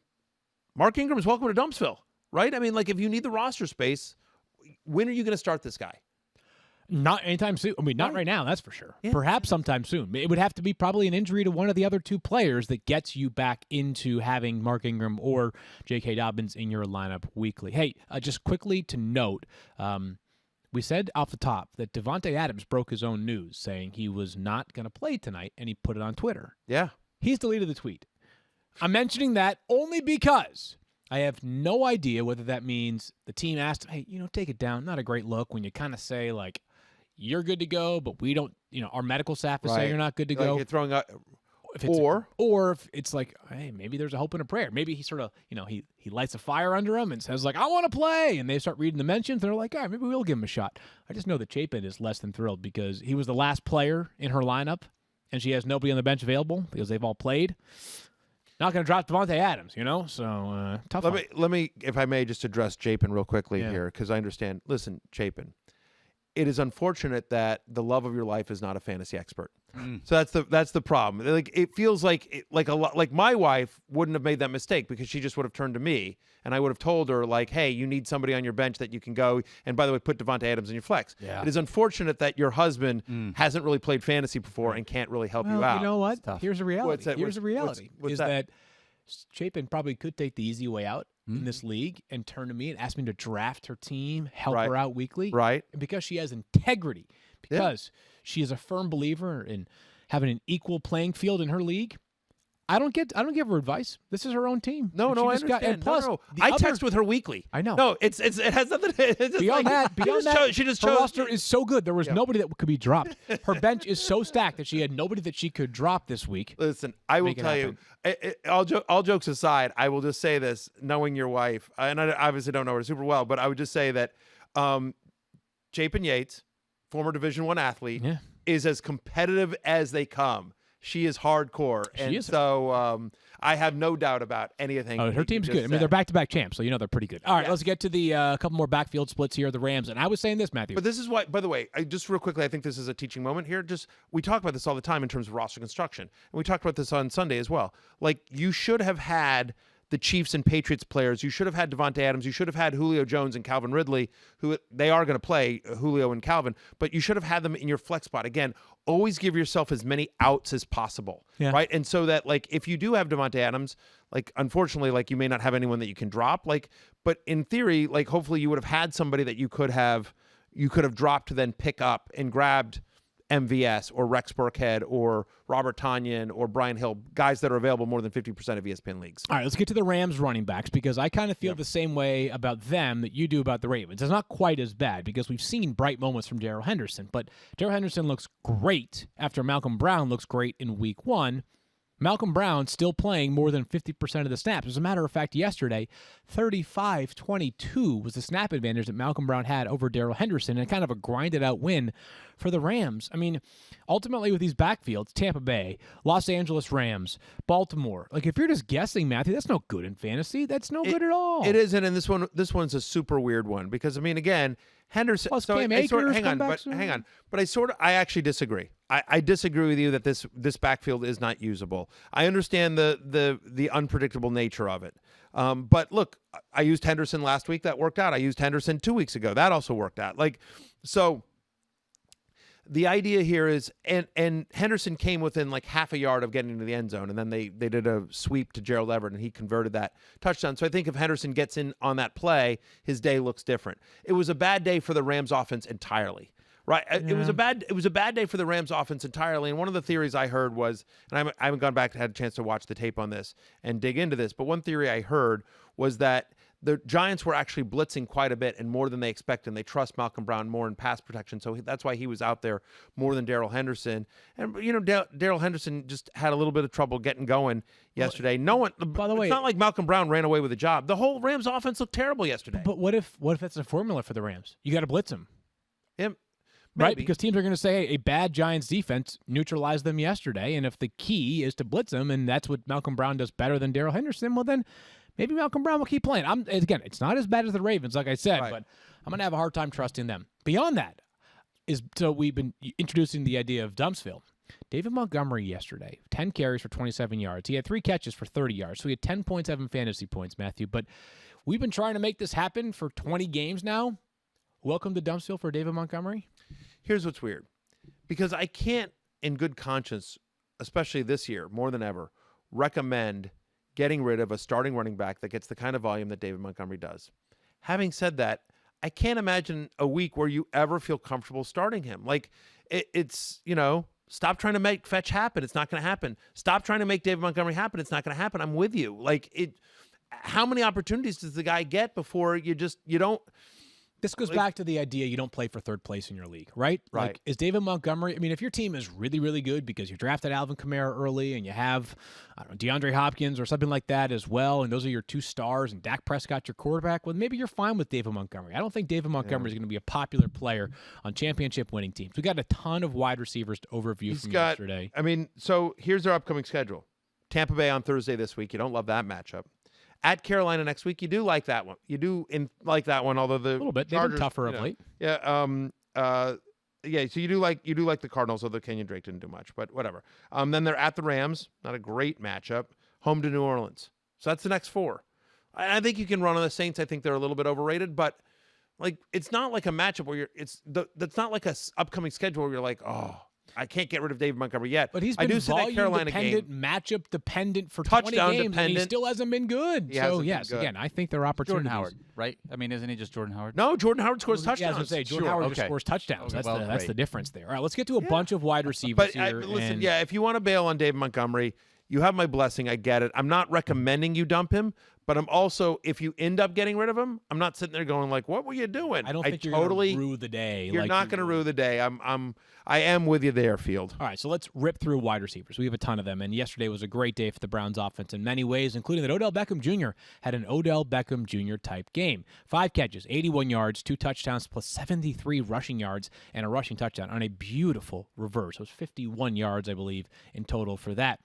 Mark Ingram is welcome to Dumpsville, right? If you need the roster space, when are you going to start this guy? Not anytime soon. Not right now, that's for sure. Yeah. Perhaps sometime soon. It would have to be probably an injury to one of the other 2 players that gets you back into having Mark Ingram or J.K. Dobbins in your lineup weekly. Hey, just quickly to note, we said off the top that Davante Adams broke his own news saying he was not going to play tonight, and he put it on Twitter. Yeah. He's deleted the tweet. I'm mentioning that only because I have no idea whether that means the team asked him, hey, take it down. Not a great look when you kind of say, you're good to go, but we don't, our medical staff is saying you're not good to go. You're throwing out, or if it's hey, maybe there's a hope and a prayer. Maybe he sort of, he lights a fire under him and says I want to play. And they start reading the mentions. They're like, all right, maybe we'll give him a shot. I just know that Chapin is less than thrilled because he was the last player in her lineup and she has nobody on the bench available because they've all played. Not going to drop Davante Adams, so tough. Let me, if I may, just address Chapin real quickly here because I understand. Listen, Chapin. It is unfortunate that the love of your life is not a fantasy expert. So that's the problem. It feels like my wife wouldn't have made that mistake because she just would have turned to me and I would have told her hey, you need somebody on your bench that you can go and by the way, put Davante Adams in your flex. Yeah. It is unfortunate that your husband hasn't really played fantasy before and can't really help you out. You know what? Here's a reality. Here's a reality. What's that Chapin probably could take the easy way out in this league and turn to me and ask me to draft her team, help her out weekly. Right. And because she has integrity, because she is a firm believer in having an equal playing field in her league, I don't give her advice. This is her own team. No, I understand. And plus, I text with her weekly. I know. No, it has nothing. It's just beyond that, she just her chose. roster is so good. There was nobody that could be dropped. Her bench is so stacked that she had nobody that she could drop this week. Listen, I will tell you. All jokes aside, I will just say this: knowing your wife, and I obviously don't know her super well, but I would just say that Chapin Yates, former Division I athlete, is as competitive as they come. She is hardcore, so I have no doubt about anything. Oh, her team's good. Said. They're back-to-back champs, so they're pretty good. All right, let's get to the couple more backfield splits here. The Rams, and I was saying this, Matthew. But this is why, by the way, just real quickly, I think this is a teaching moment here. We talk about this all the time in terms of roster construction, and we talked about this on Sunday as well. You should have had the Chiefs and Patriots players. You should have had Davante Adams. You should have had Julio Jones and Calvin Ridley, who they are going to play, Julio and Calvin, but you should have had them in your flex spot. Again, always give yourself as many outs as possible, right? And so that, if you do have Davante Adams, unfortunately, you may not have anyone that you can drop, but in theory, hopefully you would have had somebody that you could have dropped to then pick up and grabbed MVS or Rex Burkhead or Robert Tonyan or Brian Hill, guys that are available more than 50% of ESPN leagues. All right, let's get to the Rams running backs because I kind of feel the same way about them that you do about the Ravens. It's not quite as bad because we've seen bright moments from Darrell Henderson, but Darrell Henderson looks great after Malcolm Brown looks great in week 1. Malcolm Brown still playing more than 50% of the snaps. As a matter of fact, yesterday, 35-22 was the snap advantage that Malcolm Brown had over Darrell Henderson, and kind of a grinded-out win for the Rams. I mean, ultimately with these backfields, Tampa Bay, Los Angeles Rams, Baltimore, like if you're just guessing, Matthew, that's no good in fantasy. That's no good at all. It isn't, and this one's a super weird one because, I mean, again, Henderson. Plus so Cam I sort of, Akers hang on, come back but soon. hang on. But I actually disagree. I disagree with you that this backfield is not usable. I understand the unpredictable nature of it. But look, I used Henderson last week. That worked out. I used Henderson 2 weeks ago. That also worked out. Like, so the idea here is, and Henderson came within like half a yard of getting into the end zone, and then they did a sweep to Gerald Everett, and he converted that touchdown. So I think if Henderson gets in on that play, his day looks different. It was a bad day for the Rams offense entirely. Right, it was a bad day for the Rams offense entirely. And one of the theories I heard was, and I haven't gone back and had a chance to watch the tape on this and dig into this, but one theory I heard was that the Giants were actually blitzing quite a bit and more than they expected. And they trust Malcolm Brown more in pass protection, so that's why he was out there more than Darrell Henderson. And Darrell Henderson just had a little bit of trouble getting going yesterday. By the way, it's not like Malcolm Brown ran away with a job. The whole Rams offense looked terrible yesterday. But what if that's a formula for the Rams? You got to blitz them. Yeah. Right, because teams are going to say, hey, a bad Giants defense neutralized them yesterday, and if the key is to blitz them, and that's what Malcolm Brown does better than Darrell Henderson, well, then maybe Malcolm Brown will keep playing. Again, it's not as bad as the Ravens, like I said, but I'm going to have a hard time trusting them. Beyond that, so we've been introducing the idea of Dumpsville. David Montgomery yesterday, 10 carries for 27 yards. He had 3 catches for 30 yards, so he had 10.7 fantasy points, Matthew. But we've been trying to make this happen for 20 games now. Welcome to Dumpsville for David Montgomery. Here's what's weird, because I can't, in good conscience, especially this year more than ever, recommend getting rid of a starting running back that gets the kind of volume that David Montgomery does. Having said that, I can't imagine a week where you ever feel comfortable starting him. Like, it's, stop trying to make fetch happen. It's not going to happen. Stop trying to make David Montgomery happen. It's not going to happen. I'm with you. Like, how many opportunities does the guy get before you don't? This goes back to the idea you don't play for third place in your league, right? Right. Like, is David Montgomery, I mean, if your team is really, really good because you drafted Alvin Kamara early and you have, DeAndre Hopkins or something like that as well, and those are your 2 stars and Dak Prescott your quarterback, well, maybe you're fine with David Montgomery. I don't think David Montgomery is going to be a popular player on championship winning teams. We got a ton of wide receivers to overview from yesterday. I mean, so here's our upcoming schedule. Tampa Bay on Thursday this week. You don't love that matchup. At Carolina next week, you do like that one. You do like that one, although the a little bit. Chargers, they've been tougher of late. Yeah. So you do like the Cardinals, although Kenyon Drake didn't do much, but whatever. Then they're at the Rams, not a great matchup. Home to New Orleans. So that's the next 4. I think you can run on the Saints. I think they're a little bit overrated, but like it's not like a matchup where that's not like a upcoming schedule where you're like, oh, I can't get rid of David Montgomery yet. But he's been volume-dependent, matchup-dependent for 20 games, and he still hasn't been good. So, yes, again, I think there are opportunities. Jordan Howard, right? I mean, isn't he just Jordan Howard? No, Jordan Howard scores touchdowns. Yeah, I was going to say, Jordan Howard just scores touchdowns. Okay. That's the difference there. All right, let's get to a bunch of wide receivers here. Listen, if you want to bail on David Montgomery, you have my blessing. I get it. I'm not recommending you dump him, but I'm also, if you end up getting rid of him, I'm not sitting there going like, "What were you doing?" I don't think you're going to rue the day. You're not going to rue the day. I am with you there, Field. All right, so let's rip through wide receivers. We have a ton of them, and yesterday was a great day for the Browns offense in many ways, including that Odell Beckham Jr. had an Odell Beckham Jr. type game. 5 catches, 81 yards, 2 touchdowns, plus 73 rushing yards, and a rushing touchdown on a beautiful reverse. It was 51 yards, I believe, in total for that.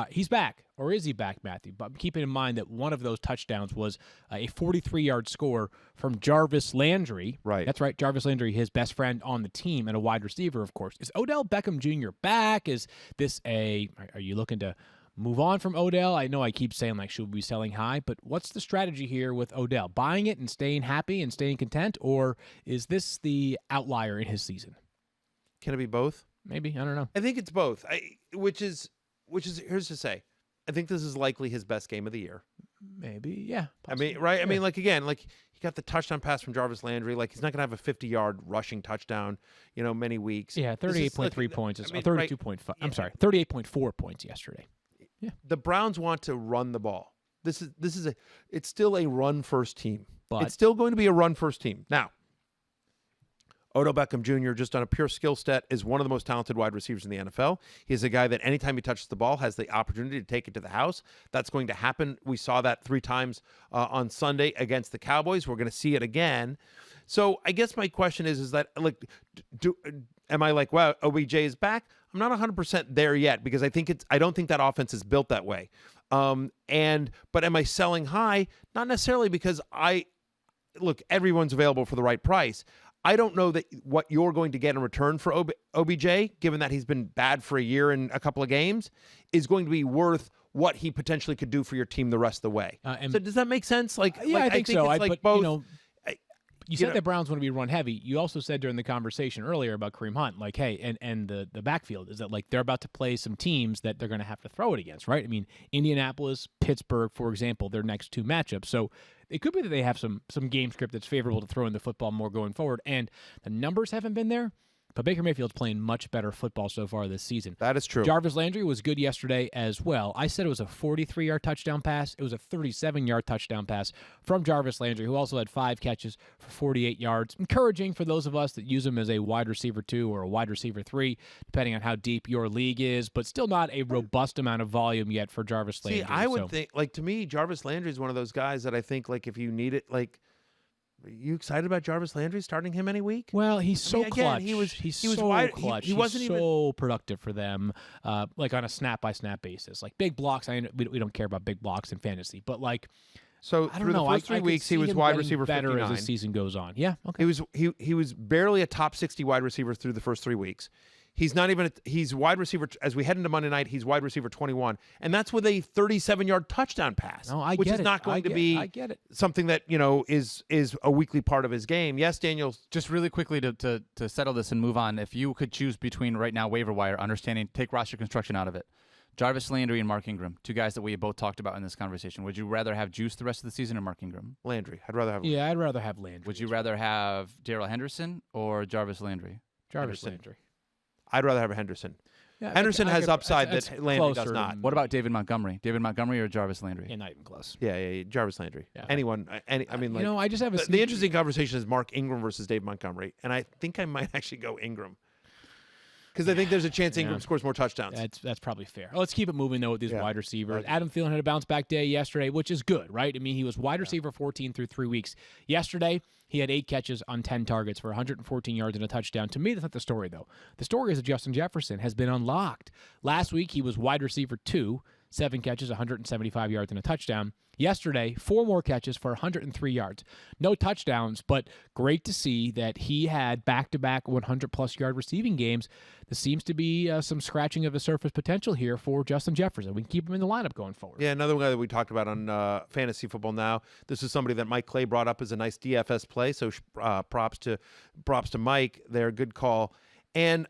He's back. Or is he back, Matthew? But keeping in mind that one of those touchdowns was a 43-yard score from Jarvis Landry. Right. That's right, Jarvis Landry, his best friend on the team and a wide receiver, of course. Is Odell Beckham Jr. back? Is this are you looking to move on from Odell? I know I keep saying, like, should we be selling high? But what's the strategy here with Odell? Buying it and staying happy and staying content? Or is this the outlier in his season? Can it be both? Maybe. I don't know. I think it's both. Which is here's to say. I think this is likely his best game of the year. Maybe, yeah. Possibly. I mean, right? Yeah. I mean, like, again, like, he got the touchdown pass from Jarvis Landry. Like, he's not going to have a 50-yard rushing touchdown, many weeks. Yeah, 38.3 points. 32.5. I'm sorry, 38.4 points yesterday. Yeah. The Browns want to run the ball. It's still a run-first team. But it's still going to be a run-first team. Now, Odell Beckham Jr., just on a pure skill set, is one of the most talented wide receivers in the NFL. He's a guy that anytime he touches the ball has the opportunity to take it to the house. That's going to happen. We saw that 3 times on Sunday against the Cowboys. We're going to see it again. So I guess my question is that, like, am I like, wow, OBJ is back? I'm not 100% there yet because I don't think that offense is built that way. But am I selling high? Not necessarily, because look, everyone's available for the right price. I don't know that what you're going to get in return for OBJ, given that he's been bad for a year and a couple of games, is going to be worth what he potentially could do for your team the rest of the way. So does that make sense? I think so. It's but both. You said the Browns want to be run heavy. You also said during the conversation earlier about Kareem Hunt, like, hey, and the backfield, is that like they're about to play some teams that they're going to have to throw it against, right? I mean, Indianapolis, Pittsburgh, for example, their next 2 matchups. So it could be that they have some game script that's favorable to throwing the football more going forward. And the numbers haven't been there. But Baker Mayfield's playing much better football so far this season. That is true. Jarvis Landry was good yesterday as well. I said it was a 43-yard touchdown pass. It was a 37-yard touchdown pass from Jarvis Landry, who also had 5 catches for 48 yards. Encouraging for those of us that use him as a wide receiver 2 or a wide receiver 3, depending on how deep your league is, but still not a robust amount of volume yet for Jarvis Landry. See, I would think, like, to me, Jarvis Landry is one of those guys that I think, like, if you need it, like, are you excited about Jarvis Landry starting him any week? Well, he's so clutch. He was so wide, clutch. He wasn't he's so productive for them, like on a snap-by-snap basis. Like big blocks, we don't care about big blocks in fantasy, but like, so I through don't know. the first 3 weeks, he was wide receiver better 59. as the season goes on. Yeah, okay. He was barely a top 60 wide receiver through the first 3 weeks. He's not even. He's wide receiver as we head into Monday night. He's wide receiver 21, and that's with a 37-yard touchdown pass, which is not going to be something that is a weekly part of his game. Yes, Daniel. Just really quickly to settle this and move on. If you could choose between right now waiver wire, understanding, take roster construction out of it, Jarvis Landry and Mark Ingram, 2 guys that we both talked about in this conversation. Would you rather have Juice the rest of the season or Mark Ingram? Landry. I'd rather have. Yeah, I'd rather have Landry. Would you rather have Darrell Henderson or Jarvis Landry? Jarvis Landry. I'd rather have a Henderson. Yeah, Henderson has upside that Landry does not. What about David Montgomery? David Montgomery or Jarvis Landry? Yeah, not even close. Yeah, Jarvis Landry. Yeah. Anyone. I mean, like, I just have the interesting conversation is Mark Ingram versus Dave Montgomery, and I think I might actually go Ingram. Because I think there's a chance Ingram scores more touchdowns. That's probably fair. Let's keep it moving, though, with these wide receivers. Adam Thielen had a bounce-back day yesterday, which is good, right? I mean, he was wide receiver 14 through 3 weeks. Yesterday, he had 8 catches on 10 targets for 114 yards and a touchdown. To me, that's not the story, though. The story is that Justin Jefferson has been unlocked. Last week, he was wide receiver 2, 7 catches, 175 yards and a touchdown. Yesterday, 4 more catches for 103 yards. No touchdowns, but great to see that he had back-to-back 100-plus yard receiving games. There seems to be some scratching of the surface potential here for Justin Jefferson. We can keep him in the lineup going forward. Yeah, another guy that we talked about on Fantasy Football Now. This is somebody that Mike Clay brought up as a nice DFS play, so props to Mike there. Good call. And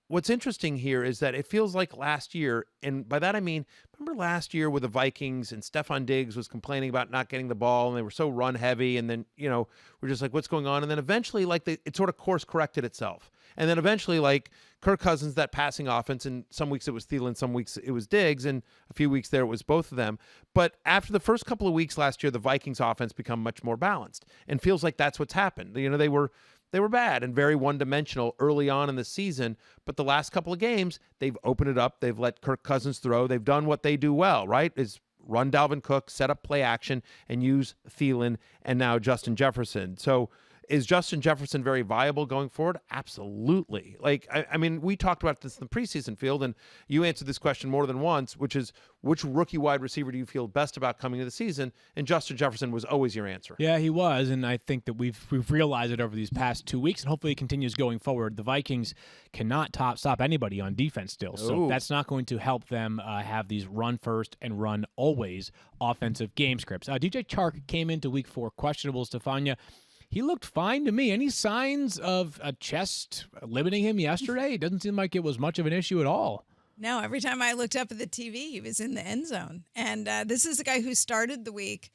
what's interesting here is that it feels like last year, and by that I mean, remember last year with the Vikings and Stephon Diggs was complaining about not getting the ball, and they were so run heavy, and then, we're just like, what's going on? And then eventually, like, it sort of course corrected itself. And then eventually, like, Kirk Cousins, that passing offense, and some weeks it was Thielen, some weeks it was Diggs, and a few weeks there it was both of them. But after the first couple of weeks last year, the Vikings offense become much more balanced, and feels like that's what's happened. They were bad and very one-dimensional early on in the season, but the last couple of games, they've opened it up. They've let Kirk Cousins throw. They've done what they do well, right, is run Dalvin Cook, set up play action, and use Thielen and now Justin Jefferson. So is Justin Jefferson very viable going forward? Absolutely. Like, I mean, we talked about this in the preseason field, and you answered this question more than once, which is, which rookie wide receiver do you feel best about coming into the season? And Justin Jefferson was always your answer. Yeah, he was, and I think that we've realized it over these past 2 weeks, and hopefully it continues going forward. The Vikings cannot stop anybody on defense still, so that's not going to help them have these run first and run always offensive game scripts. DJ Chark came into week 4 questionable, Stephania. He looked fine to me. Any signs of a chest limiting him yesterday? It doesn't seem like it was much of an issue at all. No, every time I looked up at the TV, he was in the end zone. And this is a guy who started the week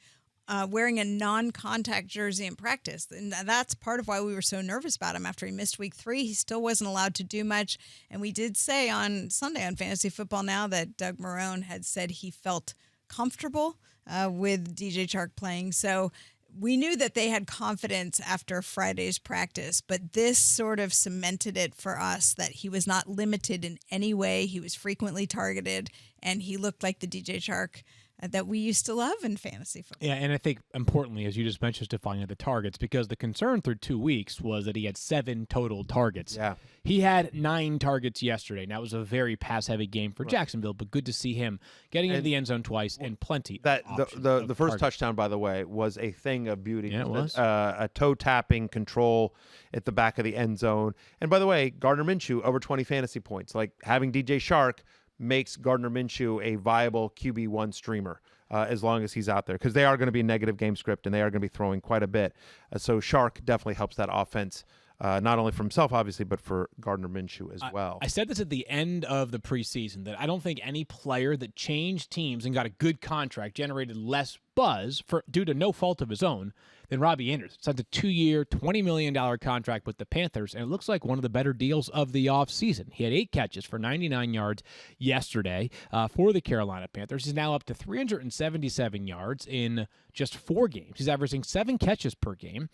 wearing a non-contact jersey in practice. And that's part of why we were so nervous about him. After he missed week 3, he still wasn't allowed to do much. And we did say on Sunday on Fantasy Football Now that Doug Marrone had said he felt comfortable with DJ Chark playing. So we knew that they had confidence after Friday's practice, but this sort of cemented it for us that he was not limited in any way. He was frequently targeted, and he looked like the DJ Chark that we used to love in fantasy football. Yeah, and I think importantly, as you just mentioned, Stephania, the targets, because the concern through 2 weeks was that he had 7 total targets. Yeah. He had 9 targets yesterday. Now, it was a very pass-heavy game for Jacksonville, but good to see him getting into the end zone twice and plenty That of the first targets. touchdown, by the way, was a thing of beauty. Yeah, it was. A toe tapping control at the back of the end zone. And by the way, Gardner Minshew over 20 fantasy points. Like having DJ Chark makes Gardner Minshew a viable QB1 streamer. As long as he's out there, because they are going to be negative game script and they are going to be throwing quite a bit. So Chark definitely helps that offense, not only for himself, obviously, but for Gardner Minshew as well. I said this at the end of the preseason, that I don't think any player that changed teams and got a good contract generated less buzz due to no fault of his own than Robbie Anderson. Signed a 2-year, $20 million contract with the Panthers, and it looks like one of the better deals of the offseason. He had 8 catches for 99 yards yesterday for the Carolina Panthers. He's now up to 377 yards in just 4 games. He's averaging 7 catches per game.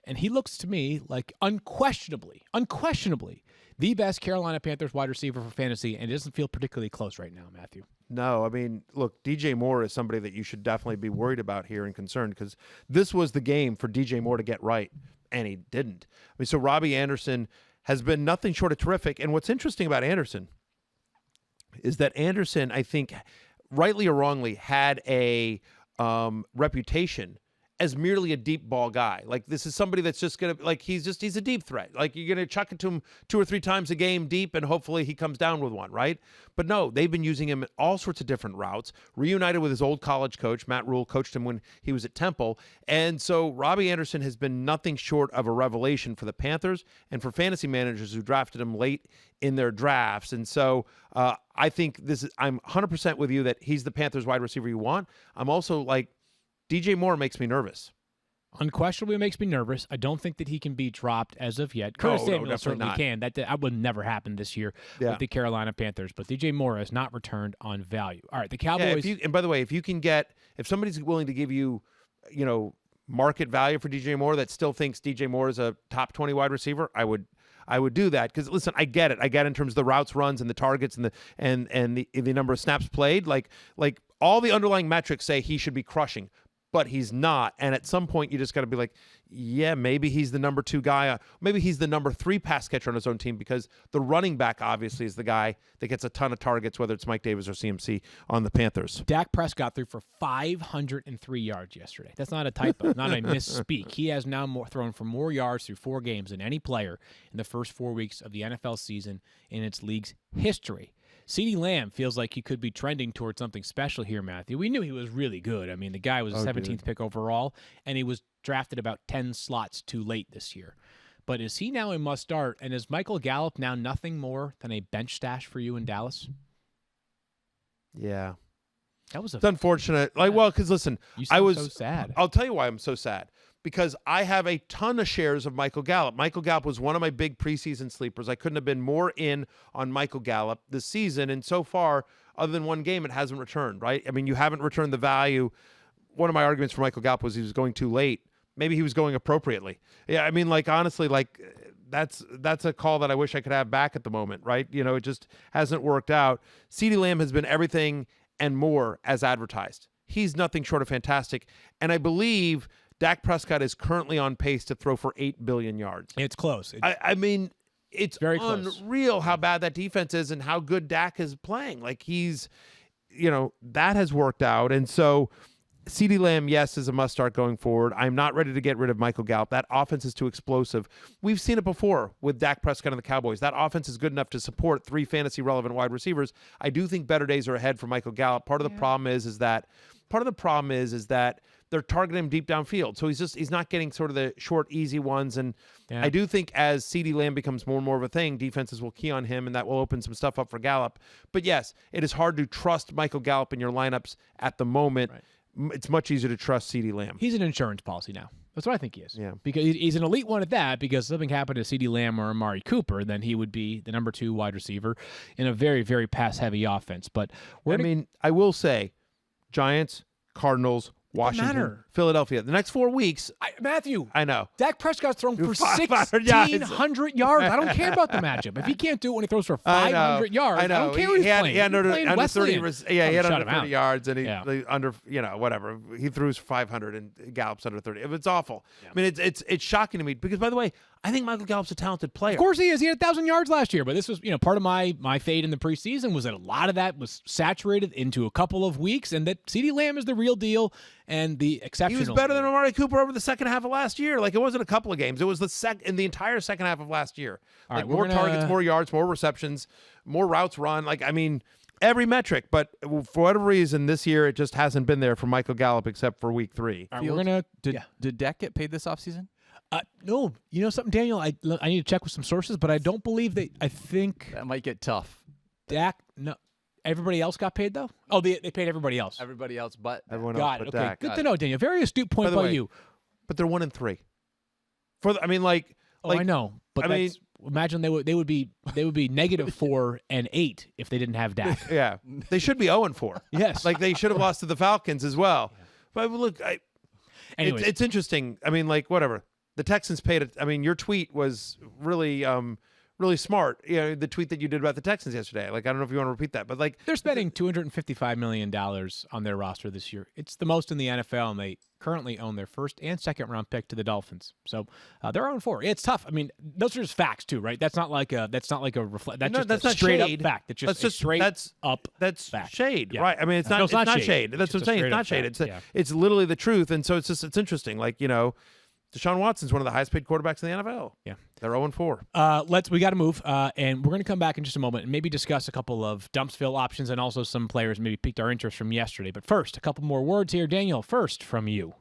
And he looks to me like unquestionably, the best Carolina Panthers wide receiver for fantasy, and it doesn't feel particularly close right now, Matthew. No, I mean, look, DJ Moore is somebody that you should definitely be worried about here and concerned, because this was the game for DJ Moore to get right, and he didn't. I mean, so Robbie Anderson has been nothing short of terrific. And what's interesting about Anderson is that Anderson, I think, rightly or wrongly, had a reputation as merely a deep ball guy. Like, this is somebody that's just going to, like, he's a deep threat. Like, you're going to chuck it to him 2 or 3 times a game deep, and hopefully he comes down with one, right? But no, they've been using him in all sorts of different routes. Reunited with his old college coach, Matt Rule coached him when he was at Temple. And so Robbie Anderson has been nothing short of a revelation for the Panthers and for fantasy managers who drafted him late in their drafts. And so I think I'm 100% with you that he's the Panthers wide receiver you want. I'm also like, DJ Moore makes me nervous. Unquestionably makes me nervous. I don't think that he can be dropped as of yet. Curtis Samuel certainly can. That would never happen this year with the Carolina Panthers. But DJ Moore has not returned on value. All right, the Cowboys. Yeah, and by the way, if somebody's willing to give you, market value for DJ Moore that still thinks DJ Moore is a top 20 wide receiver, I would do that. Because listen, I get it. I get it in terms of the routes runs and the targets and the number of snaps played. Like all the underlying metrics say he should be crushing. But he's not. And at some point, you just got to be like, yeah, maybe he's the number 2 guy. Maybe he's the number 3 pass catcher on his own team, because the running back obviously is the guy that gets a ton of targets, whether it's Mike Davis or CMC on the Panthers. Dak Prescott threw for 503 yards yesterday. That's not a typo, not a misspeak. He has now thrown for more yards through 4 games than any player in the first 4 weeks of the NFL season in its league's history. CeeDee Lamb feels like he could be trending towards something special here, Matthew. We knew he was really good. I mean, the guy was a 17th pick overall, and he was drafted about 10 slots too late this year. But is he now a must-start, and is Michael Gallup now nothing more than a bench stash for you in Dallas? Yeah. It's unfortunate. Because listen, I was so sad. I'll tell you why I'm so sad. Because I have a ton of shares of Michael Gallup. Michael Gallup was one of my big preseason sleepers. I couldn't have been more in on Michael Gallup this season. And so far, other than one game, it hasn't returned, right? I mean, you haven't returned the value. One of my arguments for Michael Gallup was he was going too late. Maybe he was going appropriately. Yeah, I mean, honestly, that's a call that I wish I could have back at the moment, right? It just hasn't worked out. CeeDee Lamb has been everything and more as advertised. He's nothing short of fantastic. And I believe Dak Prescott is currently on pace to throw for 8 billion yards. It's close. I mean, it's very close. Unreal how bad that defense is and how good Dak is playing. He's, that has worked out. And so CeeDee Lamb, yes, is a must-start going forward. I'm not ready to get rid of Michael Gallup. That offense is too explosive. We've seen it before with Dak Prescott and the Cowboys. That offense is good enough to support 3 fantasy-relevant wide receivers. I do think better days are ahead for Michael Gallup. Part of the problem is that they're targeting him deep downfield. So he's not getting sort of the short, easy ones. And I do think as CeeDee Lamb becomes more and more of a thing, defenses will key on him, and that will open some stuff up for Gallup. But yes, it is hard to trust Michael Gallup in your lineups at the moment. Right. It's much easier to trust CeeDee Lamb. He's an insurance policy now. That's what I think he is. Yeah. Because he's an elite one at that, because something happened to CeeDee Lamb or Amari Cooper, then he would be the number 2 wide receiver in a very, very pass-heavy offense. But I will say, Giants, Cardinals, Washington, Philadelphia. The next 4 weeks, Matthew, I know. Dak Prescott's thrown for 500 yards. 1,600 yards. I don't care about the matchup. If he can't do it when he throws for 500 yards, I don't care who he's playing. He had under 30. He had under 30 out. yards, and he under whatever. He threw 500, and Gallup's under 30. It's awful. Yeah. I mean, it's shocking to me because, by the way, I think Michael Gallup's a talented player. Of course he is. He had 1,000 yards last year, but this was part of my fade in the preseason was that a lot of that was saturated into a couple of weeks, and that CeeDee Lamb is the real deal and the exceptional. He was better than Amari Cooper over the second half of last year. Like, it wasn't a couple of games. It was in the entire second half of last year. All like, right, more targets, more yards, more receptions, more routes run. Like, I mean, every metric. But for whatever reason, this year it just hasn't been there for Michael Gallup except for week 3. All right, Did Dak get paid this offseason? No. You know something, Daniel? I need to check with some sources, but I don't believe I think That might get tough. Dak, no. Everybody else got paid, though? Oh, they paid everybody else. Everybody else but Everyone Got else it. but Okay, Dak. good to know, Daniel. Very astute point by you. But they're 1-3. I know, but imagine they would be -4 and 8 if they didn't have Dak. Yeah, they should be 0-4. Yes, like they should have lost to the Falcons as well. But look, it's interesting. I mean, like, whatever. The Texans paid it. I mean, your tweet was really smart. You know, the tweet that you did about the Texans yesterday. Like, I don't know if you want to repeat that, but like, they're spending $255 million on their roster this year. It's the most in the NFL, and they currently own their first and second round pick to the Dolphins. So they're 0-4. It's tough. I mean, those are just facts too, right? That's not like a reflect. That's just straight up fact. It's just straight up. That's fact. Shade, Yeah. right? I mean, it's not shade. That's what I'm saying. It's not shade. It's literally the truth. And so it's interesting. Like, Deshaun Watson's one of the highest paid quarterbacks in the NFL. Yeah. They're 0-4. We got to move, and we're going to come back in just a moment and maybe discuss a couple of Dumpsville options and also some players maybe piqued our interest from yesterday. But first, a couple more words here. Daniel, first from you.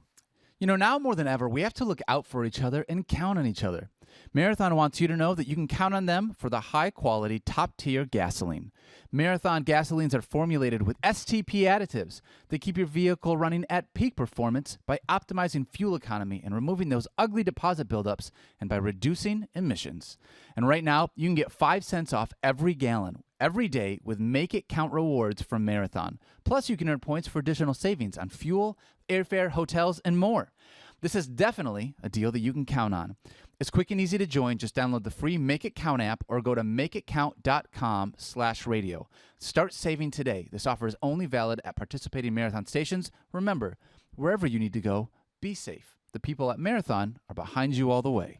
Now more than ever, we have to look out for each other and count on each other. Marathon wants you to know that you can count on them for the high-quality, top-tier gasoline. Marathon gasolines are formulated with STP additives that keep your vehicle running at peak performance by optimizing fuel economy and removing those ugly deposit buildups and by reducing emissions. And right now, you can get 5 cents off every gallon every day with Make It Count rewards from Marathon. Plus, you can earn points for additional savings on fuel, airfare, hotels, and more. This is definitely a deal that you can count on. It's quick and easy to join. Just download the free Make It Count app or go to makeitcount.com/radio. Start saving today. This offer is only valid at participating Marathon stations. Remember, wherever you need to go, be safe. The people at Marathon are behind you all the way.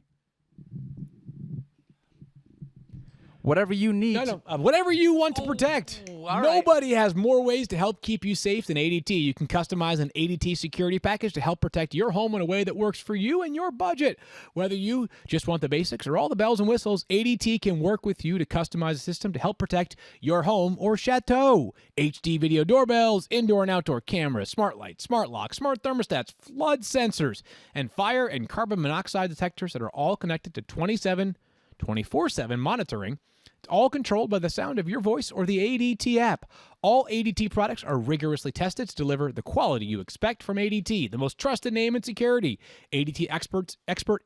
Whatever you need. Whatever you want to protect. Nobody has more ways to help keep you safe than ADT. You can customize an ADT security package to help protect your home in a way that works for you and your budget. Whether you just want the basics or all the bells and whistles, ADT can work with you to customize a system to help protect your home or chateau. HD video doorbells, indoor and outdoor cameras, smart lights, smart locks, smart thermostats, flood sensors, and fire and carbon monoxide detectors that are all connected to 24/7 monitoring. It's all controlled by the sound of your voice or the ADT app. All ADT products are rigorously tested to deliver the quality you expect from ADT, the most trusted name in security. ADT expert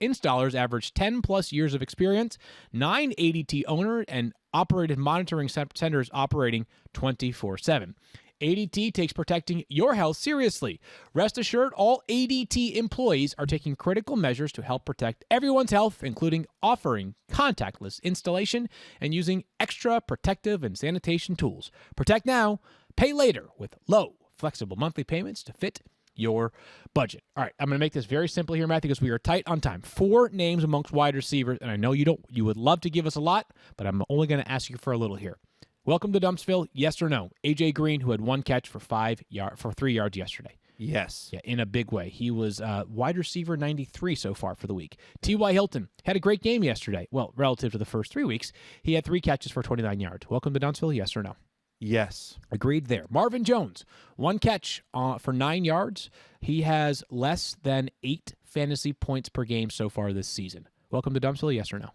installers average 10-plus years of experience, 9 ADT owner and operated monitoring centers operating 24/7. ADT takes protecting your health seriously. Rest assured, all ADT employees are taking critical measures to help protect everyone's health, including offering contactless installation and using extra protective and sanitation tools. Protect now, pay later with low, flexible monthly payments to fit your budget. All right, I'm going to make this very simple here, Matthew, because we are tight on time. 4 names amongst wide receivers, and I know you would love to give us a lot, but I'm only going to ask you for a little here. Welcome to Dumpsville. Yes or no? AJ Green, who had 1 catch for 3 yards yesterday. Yes. Yeah, in a big way. He was wide receiver 93 so far for the week. T.Y. Hilton had a great game yesterday. Well, relative to the first 3 weeks, he had 3 catches for 29 yards. Welcome to Dumpsville. Yes or no? Yes. Agreed there. Marvin Jones, 1 catch for 9 yards. He has less than 8 fantasy points per game so far this season. Welcome to Dumpsville. Yes or no?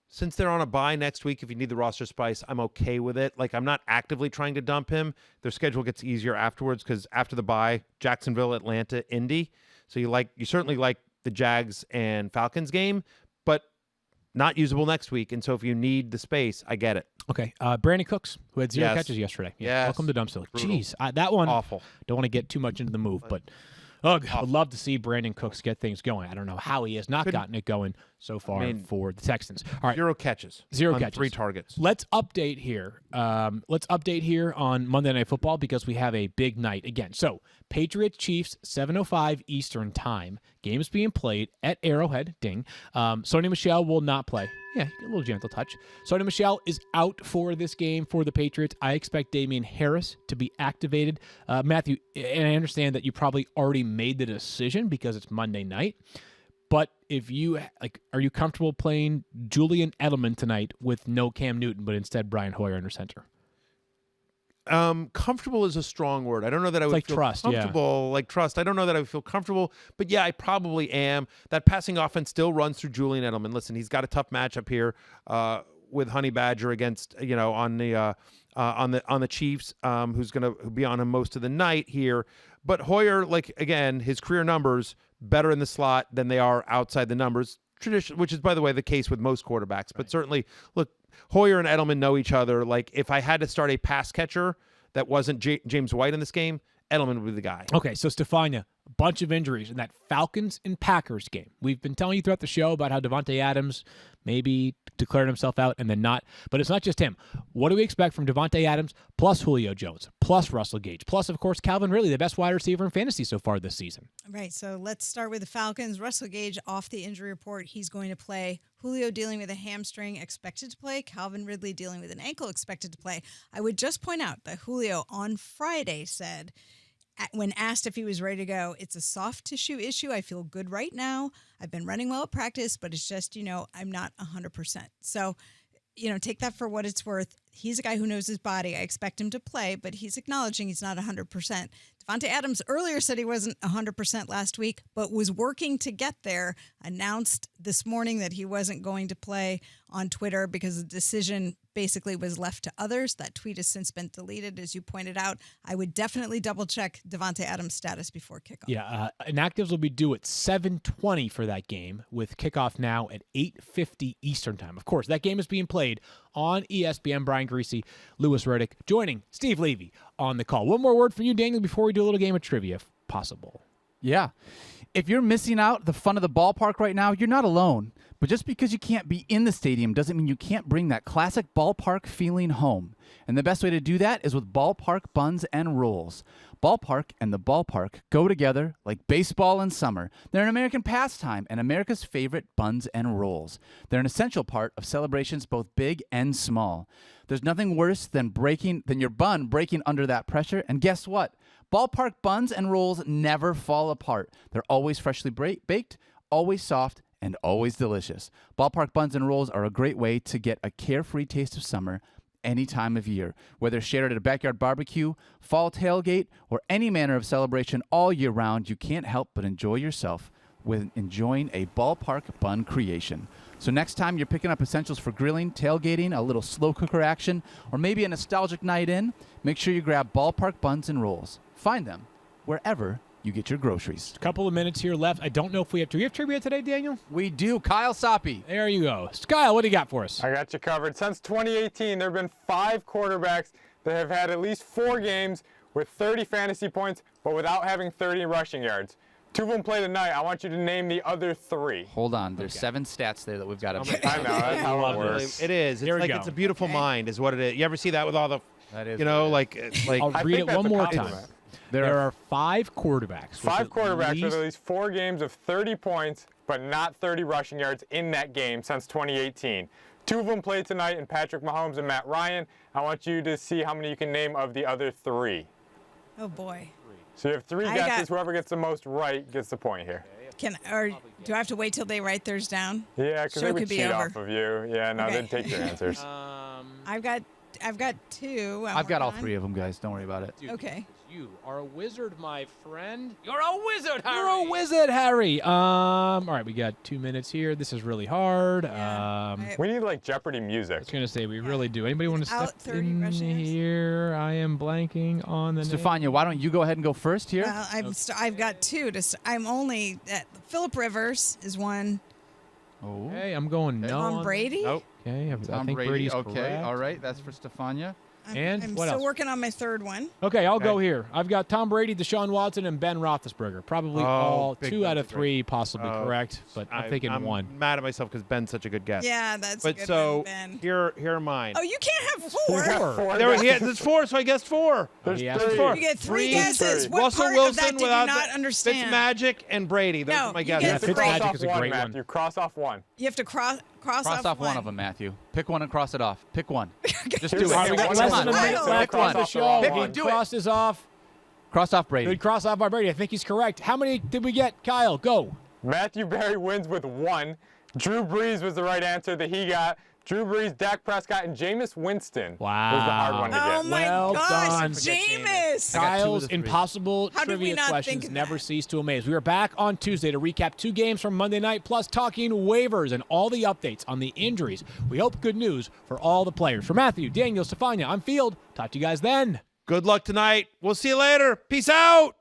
Since they're on a bye next week, if you need the roster spice, I'm okay with it. Like, I'm not actively trying to dump him. Their schedule gets easier afterwards because after the bye, Jacksonville, Atlanta, Indy. So you certainly like the Jags and Falcons game, but not usable next week. And so if you need the space, I get it. Okay. Brandon Cooks, who had 0 Yes. catches yesterday. Yeah. Yes. Welcome to Dumpster. Brutal. Jeez, that one. Awful. Don't want to get too much into the move, but I'd love to see Brandon Cooks get things going. I don't know how he has not gotten it going so far for the Texans. All right. 0 catches. 0 on catches. 3 targets. Let's update here. Let's update here on Monday Night Football because we have a big night again. So, Patriots Chiefs 7:05 Eastern Time. Games being played at Arrowhead. Ding. Sony Michel will not play. Yeah, a little gentle touch. Sony Michel is out for this game for the Patriots. I expect Damian Harris to be activated. Matthew, and I understand that you probably already made the decision because it's Monday night. But if you are you comfortable playing Julian Edelman tonight with no Cam Newton, but instead Brian Hoyer under center? Comfortable is a strong word. I don't know that I would like feel trust, comfortable. Like trust. I don't know that I would feel comfortable, but yeah, I probably am. That passing offense still runs through Julian Edelman. Listen, he's got a tough matchup here with Honey Badger against on the Chiefs, who's going to be on him most of the night here. But Hoyer, again, his career numbers better in the slot than they are outside the numbers. Which is, by the way, the case with most quarterbacks. But certainly, look, Hoyer and Edelman know each other. Like, if I had to start a pass catcher that wasn't James White in this game, Edelman would be the guy. Okay, so Stephania, a bunch of injuries in that Falcons and Packers game. We've been telling you throughout the show about how Davante Adams maybe declared himself out and then not. But it's not just him. What do we expect from Davante Adams plus Julio Jones plus Russell Gage plus, of course, Calvin Ridley, the best wide receiver in fantasy so far this season? Right, so let's start with the Falcons. Russell Gage off the injury report. He's going to play. Julio dealing with a hamstring, expected to play. Calvin Ridley dealing with an ankle, expected to play. I would just point out that Julio on Friday said, when asked if he was ready to go, it's a soft tissue issue. I feel good right now. I've been running well at practice, but it's just, I'm not 100%. So, take that for what it's worth. He's a guy who knows his body. I expect him to play, but he's acknowledging he's not 100%. Davante Adams earlier said he wasn't 100% last week, but was working to get there. Announced this morning that he wasn't going to play on Twitter because the decision basically was left to others. That tweet has since been deleted, as you pointed out. I would definitely double-check Davante Adams' status before kickoff. Yeah, inactives will be due at 7:20 for that game, with kickoff now at 8:50 Eastern Time. Of course, that game is being played on ESPN. Brian Greasy, Louis Riddick, joining Steve Levy on the call. One more word from you, Daniel, before we do a little game of trivia, if possible. Yeah. If you're missing out the fun of the ballpark right now, you're not alone. But just because you can't be in the stadium doesn't mean you can't bring that classic ballpark feeling home. And the best way to do that is with Ballpark Buns and Rolls. Ballpark and the ballpark go together like baseball and summer. They're an American pastime and America's favorite buns and rolls. They're an essential part of celebrations both big and small. There's nothing worse than your bun breaking under that pressure. And guess what? Ballpark buns and rolls never fall apart. They're always freshly baked, always soft, and always delicious. Ballpark buns and rolls are a great way to get a carefree taste of summer any time of year. Whether shared at a backyard barbecue, fall tailgate, or any manner of celebration all year round, you can't help but enjoy yourself with enjoying a ballpark bun creation. So next time you're picking up essentials for grilling, tailgating, a little slow cooker action, or maybe a nostalgic night in, make sure you grab Ballpark buns and rolls. Find them wherever you get your groceries. A couple of minutes here left. I don't know if we have trivia today, Daniel? We do. Kyle Soppe. There you go. Kyle, what do you got for us? I got you covered. Since 2018, there have been 5 quarterbacks that have had at least 4 games with 30 fantasy points, but without having 30 rushing yards. 2 of them play tonight. I want you to name the other 3. Hold on. There's 7 stats there that we've got to I know. That's how it works. It is. Here we It's go. it's a beautiful mind is what it is. You ever see that with all the, That is I'll I read think it that's one a more compliment. time. There are 5 quarterbacks. 5 quarterbacks with with at least 4 games of 30 points, but not 30 rushing yards in that game since 2018. 2 of them played tonight in Patrick Mahomes and Matt Ryan. I want you to see how many you can name of the other 3. Oh, boy. So you have 3 guesses. Whoever gets the most right gets the point here. Do I have to wait till they write theirs down? Yeah, because Show they would could be cheat over. off of you. Yeah, no, Okay. they'd take your answers. I've got 2. I've got all 3 of them, guys. Don't worry about it. Okay. You are a wizard, my friend. You're a wizard, Harry. You're a wizard, Harry. All right, we got 2 minutes here. This is really hard. We need like Jeopardy music. I was gonna say we really do. Anybody want to Without step 30 in rushing yards? here? I am blanking on the name. Stephania, why don't you go ahead and go first here? Well, I've got 2. I'm only Phillip Rivers is 1. Oh. Okay, I'm going no. Tom on- Brady? Nope. Okay, I Tom think Brady. Brady's Okay, correct. all right. That's for Stephania. And I'm what still else? working on my third one. Okay, I'll go Okay. here. I've got Tom Brady, Deshaun Watson, and Ben Roethlisberger. Probably all big 2 out Ben's of a great- 3 possibly Oh, correct, but I'm thinking I'm 1. mad at myself because Ben's such a good guess. Yeah, that's a But good so one, Ben. here are mine. Oh, you can't have You 4. got 4 There, guesses. there's 4, so I guessed 4. There's He has 3. four. You get 3 Three, guesses. What Russell part Wilson of that did you without not understand? Fitzmagic and Brady. Those No, are my you guesses. get Yeah, three. Cross Fitzmagic off is a one, great one. Matthew. Cross off 1. You have to cross Cross off one of them, Matthew. Pick one and cross it off. Pick one. Just do Here's it. the We thing, got one less of than a them minute is left cross on the off show. wrong He one. Do it. crosses off. Cross off Brady. Good cross off by Brady. I think he's correct. How many did we get, Kyle? Go. Matthew Berry wins with 1. Drew Brees was the right answer that he got. Drew Brees, Dak Prescott, and Jameis Winston Wow. was the hard one to Oh get. my Well gosh, done. Jameis! I got 2 of Kyle's the 3. impossible How did we trivia not questions think of never that? cease to amaze. We are back on Tuesday to recap 2 games from Monday night, plus talking waivers and all the updates on the injuries. We hope good news for all the players. For Matthew, Daniel, Stephania, I'm Field. Talk to you guys then. Good luck tonight. We'll see you later. Peace out.